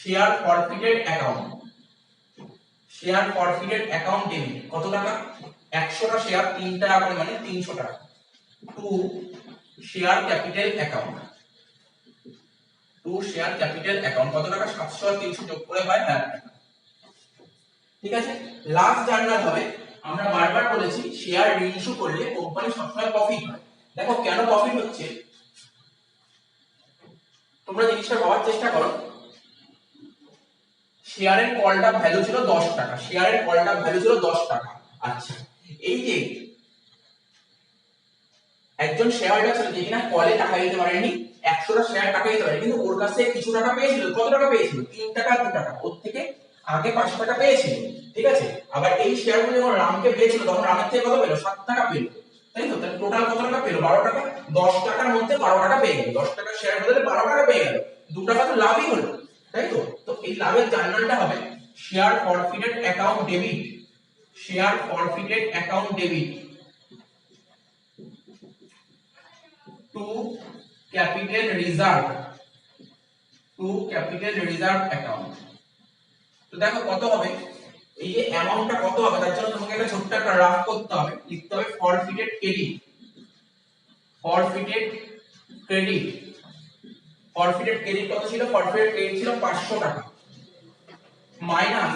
share forfeited account, share forfeited account debit. কত টাকা? 100টা শেয়ার 3 টাকা করে, মানে 300 টাকা। To share capital account, two share capital account. কত টাকা? 700 আর 300 যোগ করে হয় 1000 টাকা। ঠিক আছে? লাস্ট জার্নাল হবে, আমরা বারবার বলেছি শেয়ার রিইস্যু করলে কোম্পানি সবসময় প্রফিট হয়। দেখো কেন প্রফিট হচ্ছে, তোমরা জিনিসটা ভাবার চেষ্টা করো। শেয়ারের কলটা ভ্যালু ছিল 10 টাকা, শেয়ারের কলটা ভ্যালু ছিল 10 টাকা। আচ্ছা, এই যে একজন শেয়ার হোল্ডার ছিল যে কিনা কলে টাকা দিতে পারেনি, 100টা শেয়ার টাকা দিতে পারে, কিন্তু ওর কাছে কিছু টাকা পেয়েছিল। কত টাকা পেয়েছিল? 3 টাকা 2 টাকা। ওর থেকে আগে 5 টাকা পেয়েছিল। ঠিক আছে? আবার এই শেয়ারগুলো যখন রামকে পেয়েছিল তখন রামের থেকে কত পেল? 7 টাকা পেল। তাই তো? তাহলে টোটাল কত টাকা পেল? 12 টাকা। 10 টাকার মধ্যে 12 টাকা পেয়ে গেল। 10 টাকার শেয়ার বদলে 12 টাকা পেয়ে গেল। 2 টাকা তো লাভই হলো। তাই তো? তো এই লাভের জার্নালটা হবে share forfeited account debit, share forfeited account debit to capital reserve, to capital reserve account. তো দেখো কত হবে, এই যে অ্যামাউন্টটা কত হবে তার জন্য তোমাকে একটা ছোট্ট একটা রাফ করতে হবে, লিখতে হবে ফরফিটেড ক্রেডিট, ফরফিটেড ক্রেডিট, ফরফিটেড ক্রেডিট কত ছিল, ফরফিটেড ক্রেডিট ছিল 500 টাকা, মাইনাস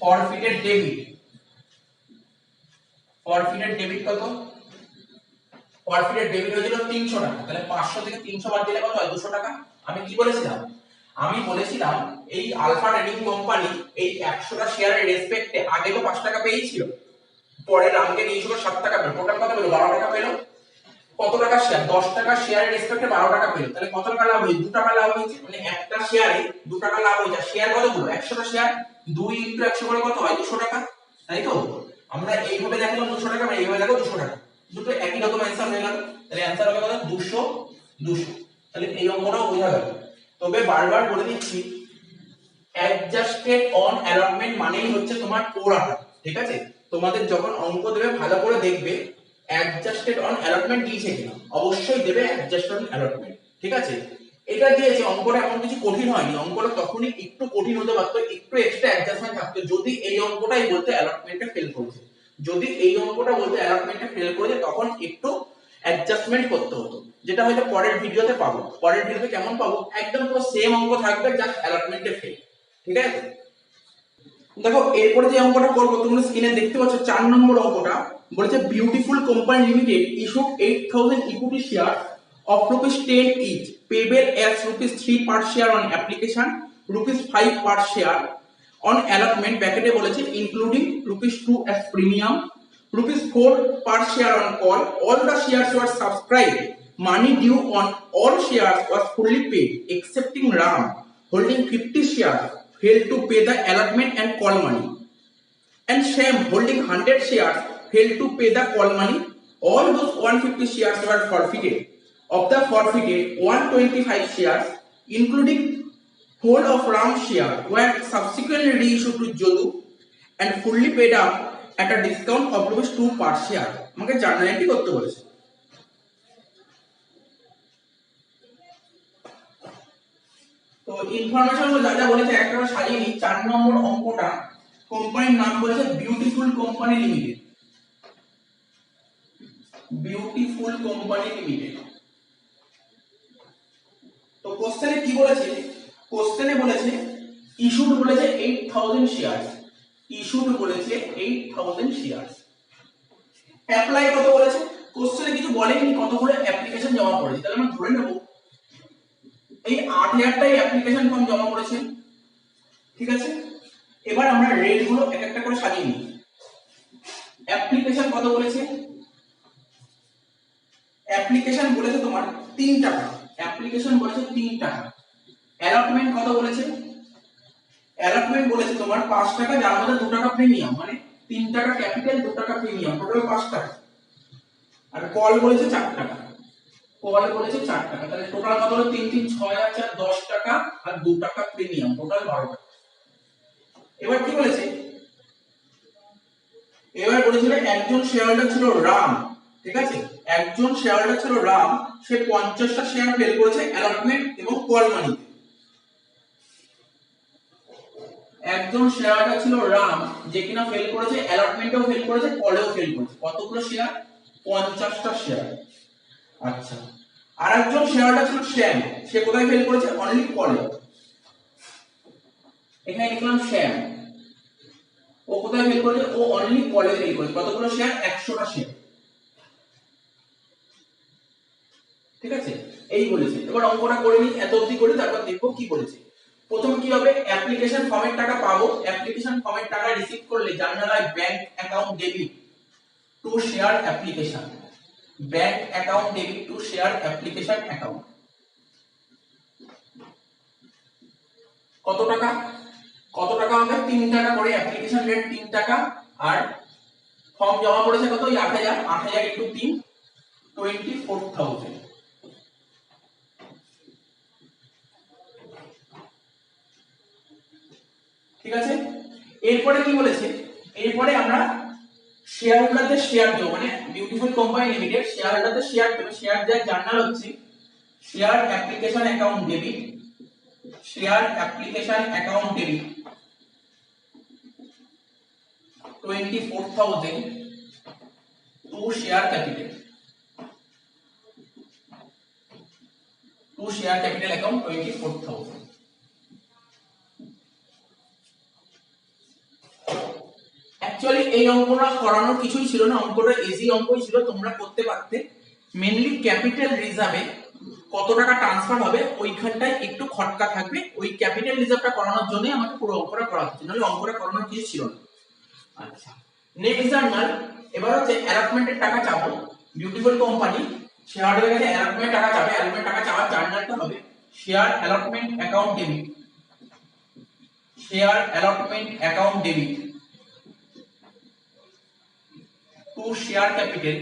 ফরফিটেড ডেবিট, ফরফিটেড ডেবিট কত, ফরফিটেড ডেবিট হয়েছিল 300 টাকা, তাহলে 500 থেকে 300 বাদ দিলে কত হয়, 200 টাকা। আমি কি বলেছিলাম, আমি বলেছিলাম এই আলফা ট্রেডিং কোম্পানি এই 100টা শেয়ারের রেসপেক্টে আগে তো 5 টাকা পেয়েছিল, পরে রামকে নিয়েছিল 7 টাকা পেল, টোটাল কত পেল, 12 টাকা পেল। কত টাকা শেয়ার, 10 টাকা শেয়ারের রেসপেক্টে 12 টাকা পেল, তাহলে কত টাকা লাভ হয়েছে, 2 টাকা লাভ হয়েছে, মানে একটা শেয়ারে 2 টাকা লাভ হয়েছে। শেয়ার কতগুলো, 100টা শেয়ার, 2 ইনটু 100 করে কত হয়, 200 টাকা, তাই তো? আমরা এইভাবে দেখলাম 200 টাকা, আমরা এইভাবে দেখো 200 টাকা, দুটো একই রকম অ্যানসার হয়ে গেল, তাহলে অ্যানসার হবে কত, 200 200। তাহলে এই অঙ্কটাও বোঝা গেল। তবে বারবার বলে দিচ্ছি, অ্যাডজাস্টেড অন অ্যালটমেন্ট মানেই হচ্ছে তোমার পোড়াটা, ঠিক আছে? তোমাদের যখন অঙ্ক দেবে ভালো করে দেখবে অ্যাডজাস্টেড অন অ্যালটমেন্ট দিয়েছে কিনা, অবশ্যই দেবে অ্যাডজাস্টেড অন অ্যালটমেন্ট, ঠিক আছে? এটা দিয়েছে, অঙ্কটা এমন কিছু কঠিন হয়নি, অঙ্কটা তখনই একটু কঠিন হতে পারতো, একটু এক্সট্রা অ্যাডজাস্টমেন্ট থাকতো যদি এই অঙ্কটাই বলতে অ্যালটমেন্টে ফেল করেছে, যদি এই অঙ্কটা বলতে অ্যালটমেন্টে ফেল করেছে তখন একটু অ্যাডজাস্টমেন্ট করতে হতো, যেটা হয়তো পরের ভিডিওতে পাবো। পরের ভিডিওতে কেমন পাবো, একদম পুরো সেম অঙ্ক থাকবে, জাস্ট অ্যালটমেন্টে ফেল, ঠিক আছে? দেখো এরপরে যে অঙ্কটা করব, তোমরা স্ক্রিনে দেখতে পাচ্ছ 4 নম্বর অঙ্কটা বলেছে beautiful company limited issued 8000 equity share of rupees 10 each payable as rupees 3 per share on application, rupees 5 per share on allotment, ব্র্যাকেটে বলেছে including rupees 2 as premium, rupees 4 per share on call, all the shares were subscribed, money due on all shares was fully paid excepting Ram holding 50 shares failed to pay the allotment and call money, and Shyam holding 100 shares failed to pay the call money. All those 150 shares were forfeited. Of the forfeited, 125 shares, including whole of Ram share, were subsequently reissued to Jodu and fully paid up at a discount of ₹2 per share. আমাকে জার্নালিটি করতে বলেছে। তো information যা যা বলেছে একটা সাজিয়ে নিই। 4 নম্বর অঙ্কটা কোম্পানির নাম বলেছে beautiful company limited, beautiful company limited. তো কোশ্চেনে কি বলেছে, কোশ্চেনে বলেছে ইস্যুড বলেছে 8000 শেয়ার, ইস্যুড বলেছে 8000 শেয়ার। অ্যাপ্লাই কত বলেছে, কোশ্চেনে কিছু বলেনি কতগুলো অ্যাপ্লিকেশন জমা করেছে, তাহলে আমরা ধরে নেব এই 8000টাই অ্যাপ্লিকেশন ফর্ম জমা করেছে, ঠিক আছে? এবার আমরা রেট গুলো এক একটা করে সাজিয়ে নিই। অ্যাপ্লিকেশন কত বলেছে, অ্যাপ্লিকেশন বলেছে তোমার 3 টাকা, অ্যাপ্লিকেশন বলেছে 3 টাকা। অ্যালটমেন্ট কত বলেছে, অ্যালটমেন্ট বলেছে তোমার 5 টাকা, যার মধ্যে 2 টাকা প্রিমিয়াম, মানে 3 টাকা ক্যাপিটাল 2 টাকা প্রিমিয়াম, টোটাল 5 টাকা। আর কল বলেছে 4 টাকা, কল বলেছে 4 টাকা, তাহলে টোটাল কত হলো, 3 3 6 আর 4 10 টাকা আর 2 টাকা প্রিমিয়াম, টোটাল 12 টাকা। এবার কি বলেছে, এবার বলেছিল একজন শেয়ার হোল্ডার ছিল রাম, ঠিক আছে? একজন শেয়ার হোল্ডার ছিল রাম, সে 50টা শেয়ার ফেল করেছে অ্যালটমেন্ট এবং কল মানিতে। একজন শেয়ার হোল্ডার ছিল রাম, যে কিনা ফেল করেছে অ্যালটমেন্টেও ফেল করেছে, কলেও ফেল করেছে। কতগুলো শেয়ার, 50টা শেয়ার। আচ্ছা, আরেকজন শেয়ার হোল্ডার ছিল শ্যাম, সে কোথায় ফেল করেছে, অনলি কলে। এখানে লিখলাম শ্যাম, ও কোথায় ফেল করেছে, ও অনলি কলে ফেল করেছে। কতগুলো শেয়ার, 100টা শেয়ার, ঠিক আছে? এই বলেছে। এবার অঙ্কটা করে নিই, এত অবধি করে তারপর দেখবো কি বলেছে। প্রথমে কি হবে, অ্যাপ্লিকেশন ফর্মের টাকা পাবো, অ্যাপ্লিকেশন ফর্মের টাকা রিসিভ করলে journal bank account debit to share application, bank account debit to share application account. কত টাকা, কত টাকা হবে, 3 টাকা করে, অ্যাপ্লিকেশন রেট 3 টাকা, আর ফর্ম জমা করেছে কত, 8000, 8000 ইনটু 3 24,000। ঠিক আছে। এরপরে কি বলেছে, এরপরে আমরা শেয়ার হোল্ডারদের শেয়ার দেব, মানে বিউটিফুল কোম্পানি লিমিটেড শেয়ার হোল্ডারদের শেয়ার দেবে। শেয়ার দেওয়ার জার্নাল হচ্ছে share application account debit, share application account debit 24,000 two share capital, two share capital account 24,000। Actually এই অঙ্কটা করানোর কিছুই ছিল না, অঙ্কটা ইজি অঙ্কই ছিল, তোমরা করতে পারতে। মেইনলি ক্যাপিটাল রিজার্ভে কত টাকা ট্রান্সফার হবে ওইখানটায় একটু খটকা থাকবে, ওই ক্যাপিটাল রিজার্ভটা করানোর জন্য আমাকে পুরো অঙ্কটা করা হচ্ছে, নাহলে অঙ্কটা করানোর কিছু ছিল না। আচ্ছা, নেক্সট জার্নাল, এবার হচ্ছে অ্যালটমেন্টের টাকা চাবো। বিউটিফুল কোম্পানি শেয়ারহোল্ডারের কাছে অ্যালটমেন্ট টাকা চাবে, অ্যালটমেন্ট টাকা চাওয়ার জার্নালটা হবে share allotment account debit, share allotment account debit to share capital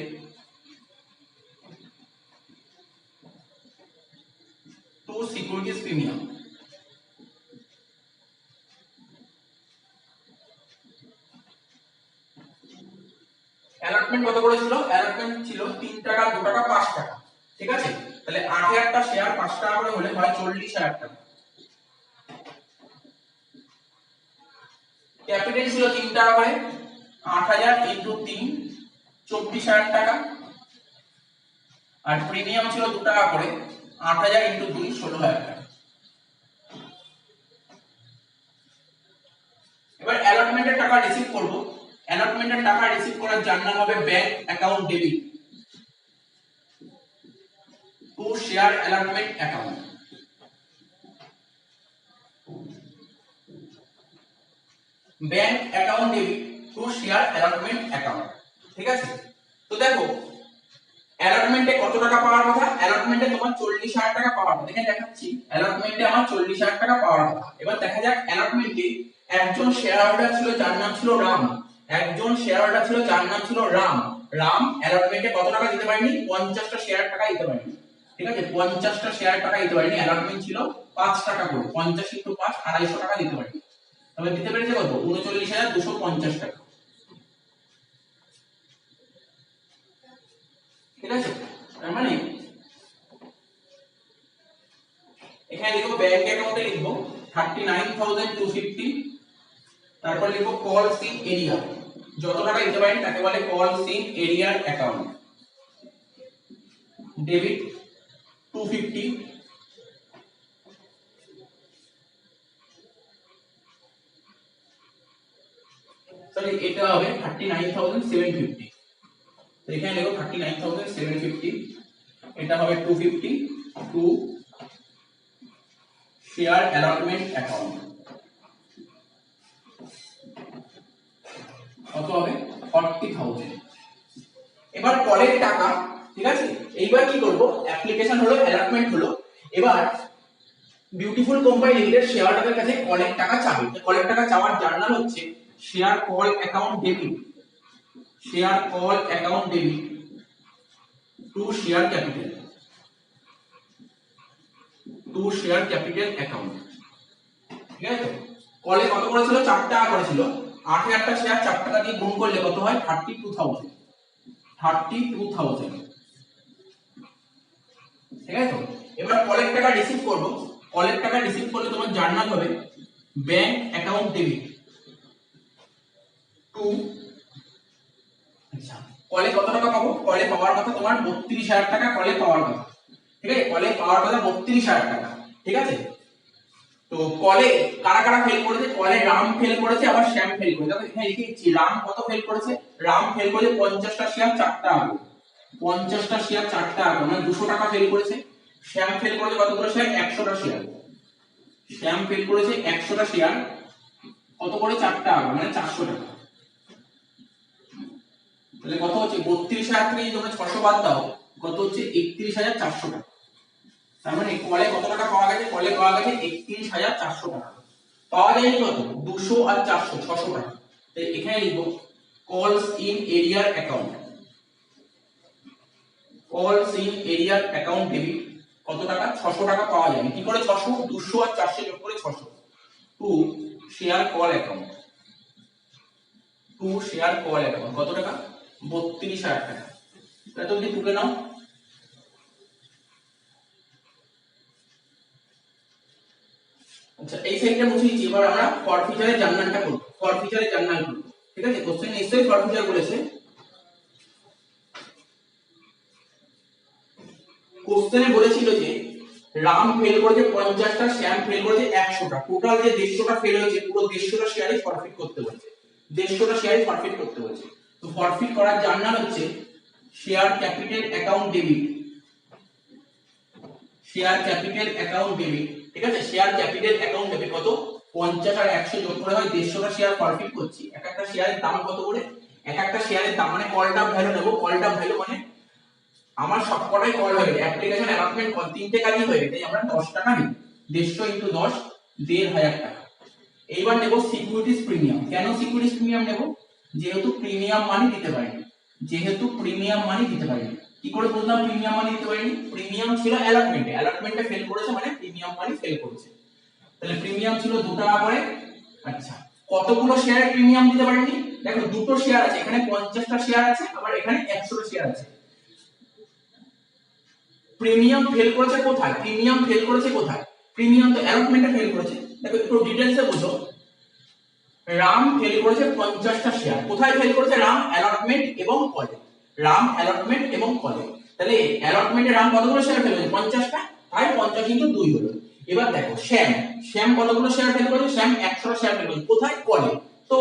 to securities premium. Allotment কত করে ছিল? অ্যালটমেন্ট ছিল 3 টাকা, 2 টাকা, 5 টাকা। ঠিক আছে, তাহলে 8,000 টা শেয়ার 5 টাকা করে হলে হয় 40,000 টাকা। ক্যাপিটাল ছিল 3 টাকা করে, 8,000 ইনটু 3 24,000 টাকা। আর প্রিমিয়াম ছিল 2 টাকা করে, 8,000 ইনটু 2 16,000 টাকা। এবার অ্যালটমেন্টের টাকা রিসিভ করব। অ্যালটমেন্টের টাকা রিসিভ করার জার্নাল হবে bank account debit to share allotment account. Bank account debit to share allotment account. ঠিক আছে, তো দেখো অ্যালটমেন্টে কত টাকা পাওয়ার কথা? অ্যালটমেন্টে তোমার 40,000 টাকা পাওয়ার কথা, এখানে দেখাচ্ছি অ্যালটমেন্টে আমার 40,000 টাকা পাওয়ার কথা। এবার দেখা যাক অ্যালটমেন্টে একজন শেয়ার হোল্ডার ছিল যার নাম ছিল রাম, একজন শেয়ার হোল্ডার ছিল যার নাম ছিল রাম। রাম অ্যালটমেন্টে কত টাকা দিতে পারেনি? 50টা শেয়ার টাকা দিতে পারেনি। ঠিক আছে, 50টা শেয়ার টাকা দিতে পারেনি, অ্যালটমেন্ট ছিল 5 টাকা করে, 50 ইনটু 5 250 টাকা দিতে পারেনি। তবে দিতে পেরেছে কত? 39,250 টাকা। ঠিক আছে, তার মানে এখানে লিখো ব্যাংক অ্যাকাউন্টে লিখবো 39,250, তারপর লিখবো কল সিন এরিয়া, যত টাকা দিতে পারেন তাকে বলে কল সিন এরিয়ার অ্যাকাউন্ট ডেবিট 250, সরি এটা হবে 39,750। তো এখানে লিখো 39,750, এটা হবে 250 টু শেয়ার অ্যালটমেন্ট অ্যাকাউন্ট, কত হবে? 40,000। এবার কলের টাকা, ঠিক আছে, এইবার কি করব? অ্যাপ্লিকেশন হলো, অ্যালটমেন্ট হলো, এবার বিউটিফুল কোম্পানি লিমিটেড শেয়ারহোল্ডারের কাছে কলের টাকা চাবে। কলের টাকা চাওয়ার জার্নাল হচ্ছে share call account debit, share call account debit to share capital, two share capital account. ঠিক আছে, কলে কত করেছিল? 4 টাকা করেছিল, 8,000 টা শেয়ার 4 টাকা দিয়ে গুণ করলে কত হয়? 32,000, 32,000। ঠিক আছে, এবার কলের টাকা রিসিভ করব। কলের টাকা রিসিভ করলে তোমার জার্নাল হবে ব্যাংক অ্যাকাউন্ট ডেবিট টু, আচ্ছা কলে কত টাকা পাবো? কলে পাওয়ার কথা তোমার 32,000 টাকা কলে পাওয়ার কথা। ঠিক আছে, কলে পাওয়ার কথা 32,000 টাকা। ঠিক আছে, তো কলে কারা কারা ফেল করেছে? কলে রাম ফেল করেছে, আবার শ্যাম ফেল করেছে। দেখো এখানে লিখেছি রাম কত ফেল করেছে। রাম ফেল করেছে 50টা শেয়ার 4 টাকা করে, 50টা শেয়ার 4 টাকা করে, মানে 200 টাকা ফেল করেছে। শ্যাম ফেল করেছে কতগুলো শেয়ার? 100টা শেয়ার। শ্যাম ফেল করেছে 100টা শেয়ার, কত করে? 4 টাকা, মানে 400 টাকা। তাহলে কত হচ্ছে? 32,000 থেকে যদি তোমরা 600 বাদ দাও, কত হচ্ছে? 31,400 টাকা। তার মানে কলে কত টাকা পাওয়া গেছে? কলে পাওয়া গেছে 31,400 টাকা। পাওয়া যায়নি কত? 200 আর 400 600 টাকা। তাই এখানে লিখবো কলস ইন এরিয়ার অ্যাকাউন্ট, কলস ইন এরিয়ার অ্যাকাউন্ট ডেবিট কত টাকা? 600 টাকা পাওয়া যায়নি। কি করে 600? 200 আর 400 যোগ করে 600 to share call account, to share call account কত টাকা? 32,000 টাকা। তাহলে তুমি টুকে নাও। আচ্ছা এই সাইডটা মুছে দিচ্ছি। এবার আমরা ফরফিচারের জার্নালটা করব। ফরফিচারের জার্নাল করব, ঠিক আছে? কোশ্চেন নিশ্চয়ই ফরফিচার বলেছে। কোশ্চেনে বলেছিল যে রাম ফেল করেছে 50টা, শ্যাম ফেল করেছে 100টা, টোটাল যে 150টা ফেল হয়েছে পুরো 150টা শেয়ারই ফরফিট করতে বলেছে। 150টা শেয়ারই ফরফিট করতে বলেছে। তো ফরফিট করার জার্নাল হচ্ছে share capital account debit, share capital account debit, ঠিক আছে? শেয়ার ক্যাপিটাল অ্যাকাউন্ট ডেবিট কত? 50 আর 100 যোগ করে হয় 150টা শেয়ার ফরফিট করছি। এক একটা শেয়ারের দাম কত করে? এক একটা শেয়ারের দাম মানে কল টাপ ভ্যালু নেব। কল টাপ ভ্যালু মানে আমার সবকটাই কল হয়ে গেছে, অ্যাপ্লিকেশন অ্যালটমেন্ট কল তিনটে কাজই হয়ে গেছে, আমরা 10 টাকা নিই। 150 × 10 1,500 টাকা। এইবার নেব সিকিউরিটিজ প্রিমিয়াম। কেন সিকিউরিটিজ প্রিমিয়াম নেব? যেহেতু প্রিমিয়াম মানি দিতে পারিনি, যেহেতু প্রিমিয়াম মানি দিতে পারিনি। কি করে বুঝলাম প্রিমিয়াম মানি দিতে পারিনি? প্রিমিয়াম ছিল অ্যালটমেন্টে, অ্যালটমেন্টে ফেল করেছে মানে প্রিমিয়াম মানি ফেল করেছে। তাহলে প্রিমিয়াম ছিল 2 টাকা করে। আচ্ছা কতগুলো শেয়ারে প্রিমিয়াম দিতে পারিনি? দেখো দুটো শেয়ার আছে, এখানে 50টা শেয়ার আছে, আবার এখানে 100টা শেয়ার আছে। প্রিমিয়াম ফেল করেছে কোথায়? প্রিমিয়াম ফেল করেছে কোথায়? প্রিমিয়াম তো অ্যালটমেন্টে ফেল করেছে। দেখো একটু ডিটেইলসে বুঝো। রাম ফেল করেছে 50টা শেয়ার। কোথায় ফেল করেছে? রাম অ্যালটমেন্ট এবং কলে। রাম অ্যালটমেন্ট এবং কলে। তাহলে অ্যালটমেন্টে রাম কতগুলো শেয়ার ফেল করেছে? 50টা, তাই 50 × 2 হলো। এবার দেখো শ্যাম, শ্যাম কতগুলো শেয়ার ফেল করেছে? শ্যাম 100টা শেয়ার ফেল করেছে। কোথায়? কলে। তো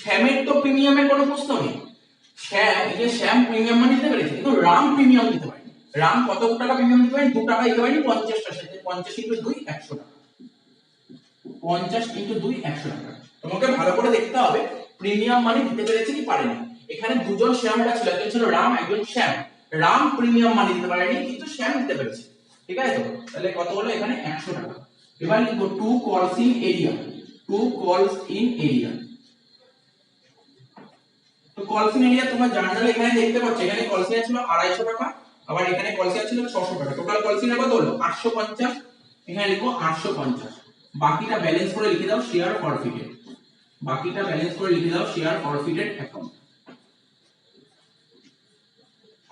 শ্যামের তো প্রিমিয়ামের কোনো প্রশ্ন নেই। শ্যাম এই যে শ্যাম প্রিমিয়াম মানি দিতে পেরেছে, কিন্তু রাম প্রিমিয়াম দিতে পারে। রাম কত টাকা প্রিমিয়াম দিতে পারে? 2 টাকা দিতে পারে। 50টা সাথে 50 × 2 100 টাকা। 50 × 2 100 টাকা। তোমাকে ভালো করে দেখতে হবে প্রিমিয়াম মানি দিতে পেরেছে কি পারেনি। এখানে দুজন শ্যাম ছিল, একজন ছিল রাম, একজন শ্যাম। রাম প্রিমিয়াম মানি দিতে পারেনি, কিন্তু শ্যাম দিতে পেরেছে, ঠিক আছে? তো তাহলে কত হলো? এখানে 100 টাকা। এবার লিখব টু কলস ইন এরিয়া, টু কলস ইন এরিয়া। তো কলসিন এরিয়া তোমরা জার্নালে এখানে দেখতে পাচ্ছ, এখানে কলসিন ছিল 250 টাকা, আবার এখানে কলসিন ছিল 600 টাকা। টোটাল কলসিন কত হলো? 850। এখানে লিখো 850। বাকিটা ব্যালেন্স করে লিখে দাও শেয়ার ফরফিটেড। বাকিটা ব্যালেন্স করে লিখে দাও শেয়ার ফরফিটেড অ্যাকাউন্ট।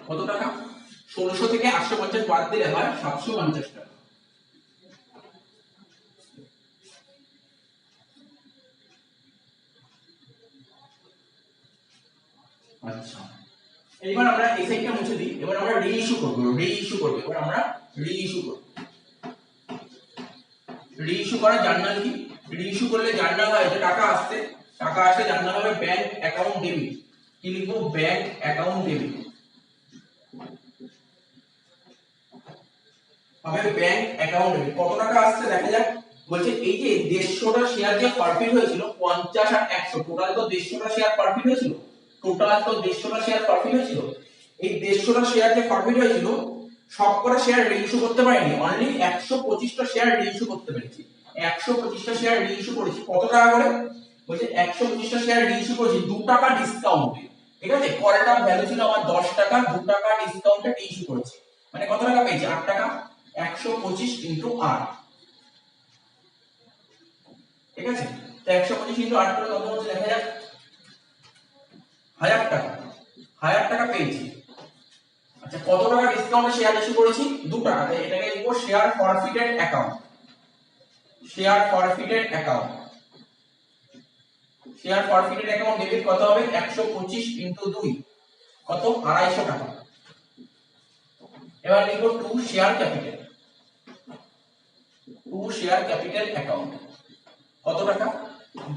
কত টাকা? 1600 থেকে 850 বাদ দিলে হয় 750 টাকা। আচ্ছা এবার আমরা এই সাইডটা মুছে দিই। এবার আমরা রিইস্যু করব, রিইস্যু করব। এবার আমরা রিইস্যু করব। রিইস্যু করার জার্নাল কি? রিইস্যু করলে জার্নাল হয় যে টাকা আসছে, টাকা আসে, জার্নাল হবে ব্যাংক অ্যাকাউন্ট ডেবিট। কি লিখবো? ব্যাংক অ্যাকাউন্ট ডেবিট হবে ব্যাংক অ্যাকাউন্ট ডেবিট। কত টাকা আসছে দেখা যাক। বলছে এই যে 150টা শেয়ার যে ফরফিট হয়েছিল 50 আর 100, টোটাল তো 150টা শেয়ার ফরফিট হয়েছিল। টোটাল তো 150টা শেয়ার ফরফিট হয়েছিল। এই 150টা শেয়ার যে ফরফিট হয়েছিল সবকটা শেয়ার রিইস্যু করতে পারিনি, অনলি 125টা শেয়ার রিইস্যু করতে পেরেছি। 125টা শেয়ার রিইস্যু করেছি। কত টাকা করে? বলছে 125টা শেয়ার রিইস্যু করেছি 2 টাকা ডিসকাউন্টে, ঠিক আছে? কলটা ভ্যালু ছিল আমার 10 টাকা, 2 টাকা ডিসকাউন্টে রিইস্যু করেছি। মানে কত টাকা পেয়েছি? 8 টাকা। 125 × 8, ঠিক আছে? তো 125 × 8 করে কত হচ্ছে দেখা যাক। 1000 টাকা, 1000 টাকা পেয়েছি। আচ্ছা কত টাকা ডিসকাউন্টে শেয়ার ইস্যু করেছি? 2 টাকা। তাই এটাকে লিখব share forfeited account, share forfeited account. Share forfeited account debit কত হবে? 125 × 2 কত? 250 টাকা। এবার লিখব two share capital, two share capital account. কত টাকা?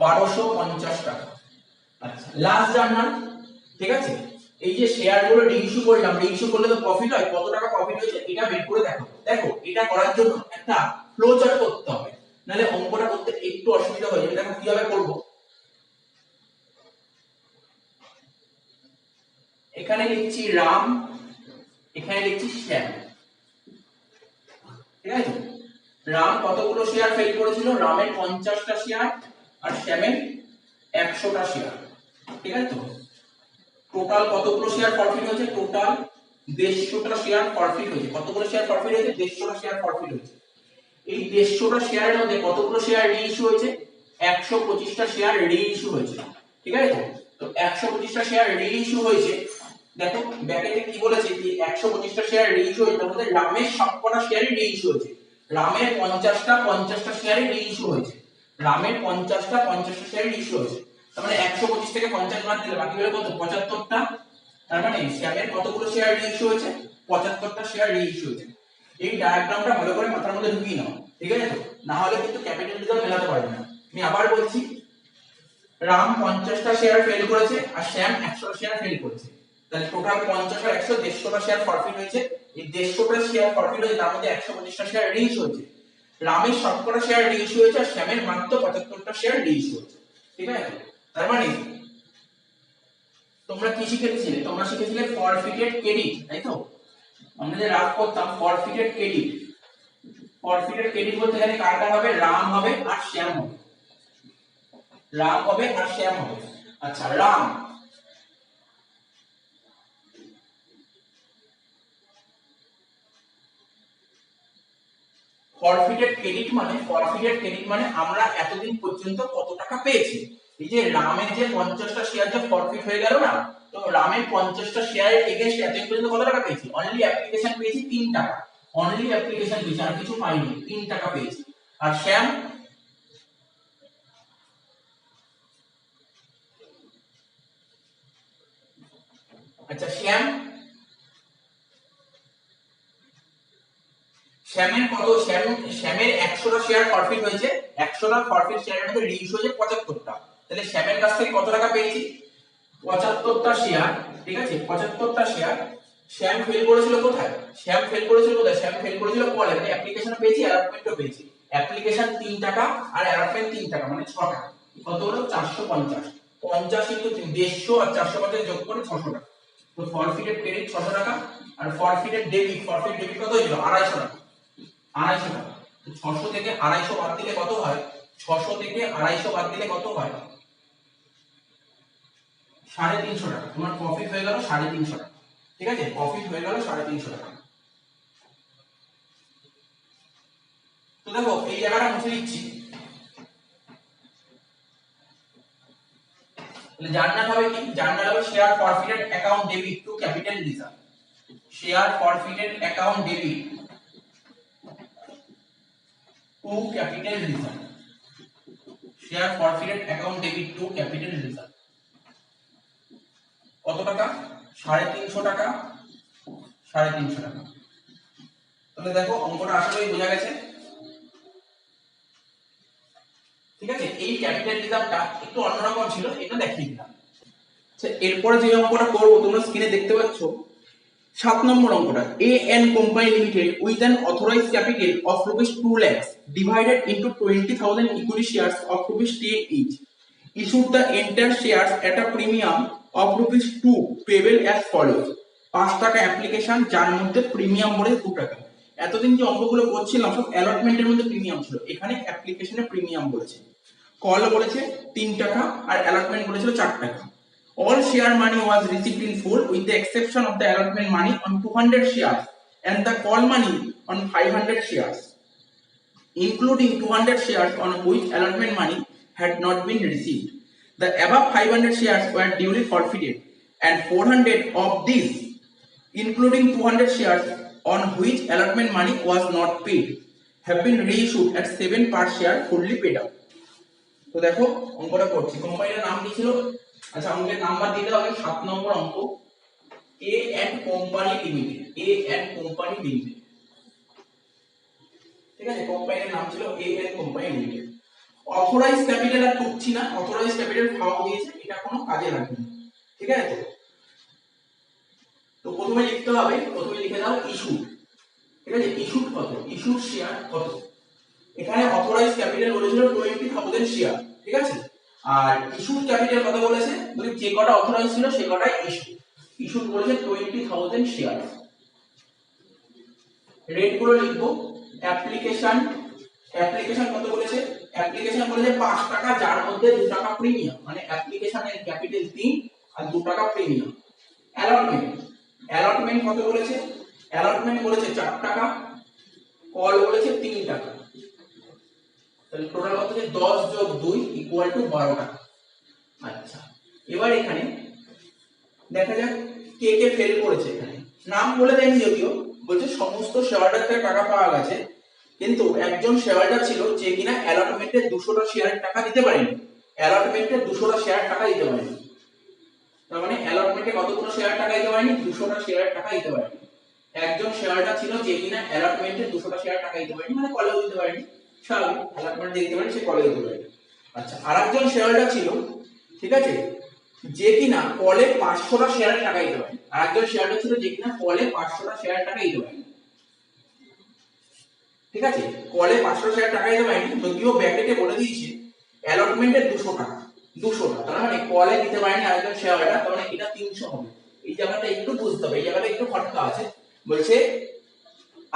1250 টাকা। আচ্ছা লাস্ট জার্নাল, ঠিক আছে? এই যে শেয়ার গুলো রিইস্যু করলাম, রিইস্যু করলে তো প্রফিট হয়। কত টাকা প্রফিট হয়েছে এটা বের করে দেখো। দেখো এটা করার জন্য একটা ফ্লো চার্ট করতে হবে, নালে অঙ্কটা করতে একটু অসুবিধা হয়ে যাবে। দেখো কিভাবে করব। এখানে লিখছি রাম, এখানে লিখছি শ্যাম, ঠিক আছে? রাম কতগুলো শেয়ার ফেল করেছিল? রামের 50টা শেয়ার আর শ্যামের 100টা শেয়ার, ঠিক আছে? তো টোটাল কতগুলো শেয়ার প্রফিট হয়েছে? টোটাল 150টা শেয়ার প্রফিট হয়েছে। কতগুলো শেয়ার প্রফিট হয়েছে? 150টা শেয়ার প্রফিট হয়েছে। এই 150টা শেয়ারের মধ্যে কতগুলো শেয়ার রিইস্যু হয়েছে? 125টা শেয়ার রিইস্যু হয়েছে, ঠিক আছে? তো 125টা শেয়ার রিইস্যু হয়েছে। দেখো ব্যাকেটে কি বলেছে যে 125টা শেয়ার রিইস্যু হয়েছে, তার মধ্যে রামের সবকটা শেয়ারই রিইস্যু হয়েছে। রামের 50টা শেয়ারই রিইস্যু হয়েছে। রামের 50টা শেয়ারই রিইস্যু হয়েছে। তার মানে 125 থেকে 50 বাদ দিলে বাকি হলো কত? 75টা। তার মানে শ্যামের কতগুলো শেয়ার রিইস্যু হয়েছে? 75টা শেয়ার রিইস্যু হয়েছে। এই ডায়াগ্রামটা ভালো করে মাথার মধ্যে ঢুকিয়ে নাও, ঠিক আছে? তো না হলে কিন্তু ক্যাপিটালিজম মেলাতে পারবে না। আমি আবার বলছি, রাম 50টা শেয়ার ফেল করেছে আর শ্যাম 100টা শেয়ার ফেল করেছে। তাহলে টোটাল 50 আর 100 150টা শেয়ার ফরফিট হয়েছে। এই 150টা শেয়ার ফরফিট হয়েছে, তার মধ্যে 125টা শেয়ার রিইস্যু হয়েছে। রামের সবকটা শেয়ার রিইস্যু হয়েছে আর শ্যামের মাত্র 75টা শেয়ার রিইস্যু হয়েছে, ঠিক আছে? তার মানে তোমরা কি শিখেছিলে? তোমরা শিখেছিলে ফরফিটেড ক্রেডিট, তাই তো? আমরা যে রাফ করতাম ফরফিটেড ক্রেডিট। ফরফিটেড ক্রেডিট বলতে গেলে কার কার হবে? রাম হবে আর শ্যাম হবে। রাম হবে আর শ্যাম হবে। আচ্ছা, রাম ফরফিটেড ক্রেডিট মানে আমরা এতদিন পর্যন্ত কত টাকা পেয়েছি। এই যে রামের যে 50টা শেয়ার যে ফরফিট হয়ে গেল না, তো রামের 50টা শেয়ারের এগেইনস্ট এতদিন পর্যন্ত কত টাকা পেয়েছি? অনলি অ্যাপ্লিকেশন পেয়েছি 3 টাকা। অনলি অ্যাপ্লিকেশন পেয়েছি, আর কিছু পাইনি, 3 টাকা পেয়েছি। আর শ্যাম, আচ্ছা শ্যামের কত? শ্যামের 100টা শেয়ার ফরফিট হয়েছে। 100টা ফরফিট শেয়ারের মধ্যে রিলিজ হয়েছে 75টা। তাহলে শ্যামের কাছ থেকে কত টাকা পেয়েছি? 75টা শেয়ার, ঠিক আছে? 75টা শেয়ার। শ্যাম ফেল করেছিল কোথায়? শ্যাম ফেল করেছিল কলে, মানে অ্যাপ্লিকেশনও পেয়েছি অ্যালটমেন্টও পেয়েছি। অ্যাপ্লিকেশন 3 টাকা আর অ্যালটমেন্ট 3 টাকা, মানে 6 টাকা। কত হলো? 450। 50 ইনটু 3, 150 আর 450 যোগ করে 600 টাকা। তো ফরফিটেড ক্রেডিট 600 টাকা, আর ফরফিটেড ডেবিট, কত হয়েছিল? 250 টাকা। 250 টাকা। তো 600 থেকে 250 বাদ দিলে কত হয়? 600 থেকে 250 বাদ দিলে কত হয়? 350 টাকা। তোমার প্রফিট হয়ে গেল 350 টাকা, ঠিক আছে? প্রফিট হয়ে গেল 350 টাকা। তো দেখো এই জায়গাটা মুছে দিচ্ছি। তাহলে জার্নাল হবে কি? জার্নাল হবে share forfeited account debit to capital reserve. Share forfeited account debit to capital reserve. Share forfeited account debit to capital reserve. কত টাকা? 350 টাকা। 350 টাকা। তাহলে দেখো অঙ্কটা আসলেই বোঝা গেছে, ঠিক আছে? এই ক্যাপিটাল রিজার্ভটা একটু অন্যরকম ছিল, এটা দেখিয়ে দিলাম। আচ্ছা, এরপরে যে অঙ্কটা করব তোমরা স্ক্রিনে দেখতে পাচ্ছ, 7 নম্বর অঙ্কটা। A N company limited with an authorised capital of rupees 2 lakhs divided into 20,000 equity shares of rupees 10 each issued the entire shares at a premium of rupees 2 payable as follows: 5 টাকা অ্যাপ্লিকেশন, যার মধ্যে premium বলেছে 2 টাকা। এতদিন যে অঙ্কগুলো করছিলাম সব অ্যালটমেন্টের মধ্যে প্রিমিয়াম ছিল, এখানে অ্যাপ্লিকেশনে প্রিমিয়াম বলেছে। কল বলেছে 3 টাকা আর অ্যালটমেন্ট বলেছিল 4 টাকা। All share money was received in full with the exception of the allotment money on 200 shares and the call money on 500 shares, including 200 shares on which allotment money had not been received. The above 500 shares were duly forfeited and 400 of these, including 200 shares on which allotment money was not paid, have been reissued at 7 per share fully paid up. তো দেখো অঙ্কটা করছি। কোম্পানির নাম কি ছিল? আচ্ছা, অঙ্কের নাম্বার দিতে হবে। 7 নম্বর অঙ্ক, A and company limited. A and company limited, ঠিক আছে? কোম্পানির নাম ছিল A and company limited. Authorise capital আর টুকছি না, অথরাইজ ক্যাপিটাল ফাও দিয়েছে, এটা কোনো কাজে লাগবে না, ঠিক আছে? তো প্রথমে লিখতে হবে, প্রথমে লিখে দাও ইস্যুড, ঠিক আছে? ইস্যুড কত? ইস্যুড শেয়ার কত? এখানে অথরাইজ ক্যাপিটাল বলেছিল 20,000 শেয়ার, ঠিক আছে? আর ইস্যুড ক্যাপিটাল কত বলেছে? বলি যে কটা অথরাইজ ছিল সে কটাই ইস্যু। ইস্যুড বলেছে 20,000 শেয়ার। রেট গুলো লিখবো। অ্যাপ্লিকেশন, অ্যাপ্লিকেশন কত বলেছে? অ্যাপ্লিকেশন বলেছে 5 টাকা, যার মধ্যে 2 টাকা প্রিমিয়াম, মানে অ্যাপ্লিকেশনের ক্যাপিটাল 3 আর 2 টাকা প্রিমিয়াম। অ্যালটমেন্ট, অ্যালটমেন্ট কত বলেছে? অ্যালটমেন্ট বলেছে 4 টাকা। কল বলেছে 3 টাকা। তাহলে টোটাল কত হচ্ছে 10 যোগ 2 ইকুয়াল টু 12 টাকা। আচ্ছা, এবার এখানে দেখা যাক কে কে ফেল করেছে। এখানে নাম বলে দেয়নি যদিও, বলছে সমস্ত শেয়ারদার থেকে টাকা পাওয়া গেছে, কিন্তু একজন শেয়ারদার ছিল যে কিনা অ্যালটমেন্টের 200টা শেয়ারের টাকা দিতে পারেনি। অ্যালটমেন্টের 200টা শেয়ার টাকা দিতে পারেনি, তার মানে অ্যালটমেন্টে কতগুলো শেয়ার টাকা দিতে পারেনি? 200টা শেয়ার টাকা দিতে পারেনি। একজন শেয়ারদার ছিল যে কিনা অ্যালটমেন্টে 200টা শেয়ার টাকা দিতে পারেনি, মানে কলেও দিতে পারেনি, স্বাভাবিক, অ্যালটমেন্টে দিতে পারেনি, সে কলে দিতে পারেনি। আচ্ছা, আরেকজন শেয়ারদার ছিল, ঠিক আছে, যে কিনা কলে 500টা শেয়ারের টাকা দিতে পারেনি। আরেকজন শেয়ারদার ছিল যে কিনা কলে 500টা শেয়ার টাকা দিতে পারেনি, ঠিক আছে, কলে 500 শেয়ার টাকা দিতে পারেনি, যদিও ব্র্যাকেটে বলে দিয়েছে অ্যালটমেন্টের 200 টাকা, 200টা, তার মানে কলে দিতে পারেনি আরেকজন শেয়ারটা, তার মানে এটা 300 হবে। এই জায়গাটা একটু বুঝতে হবে, এই জায়গাটা একটু খটকা আছে। বলছে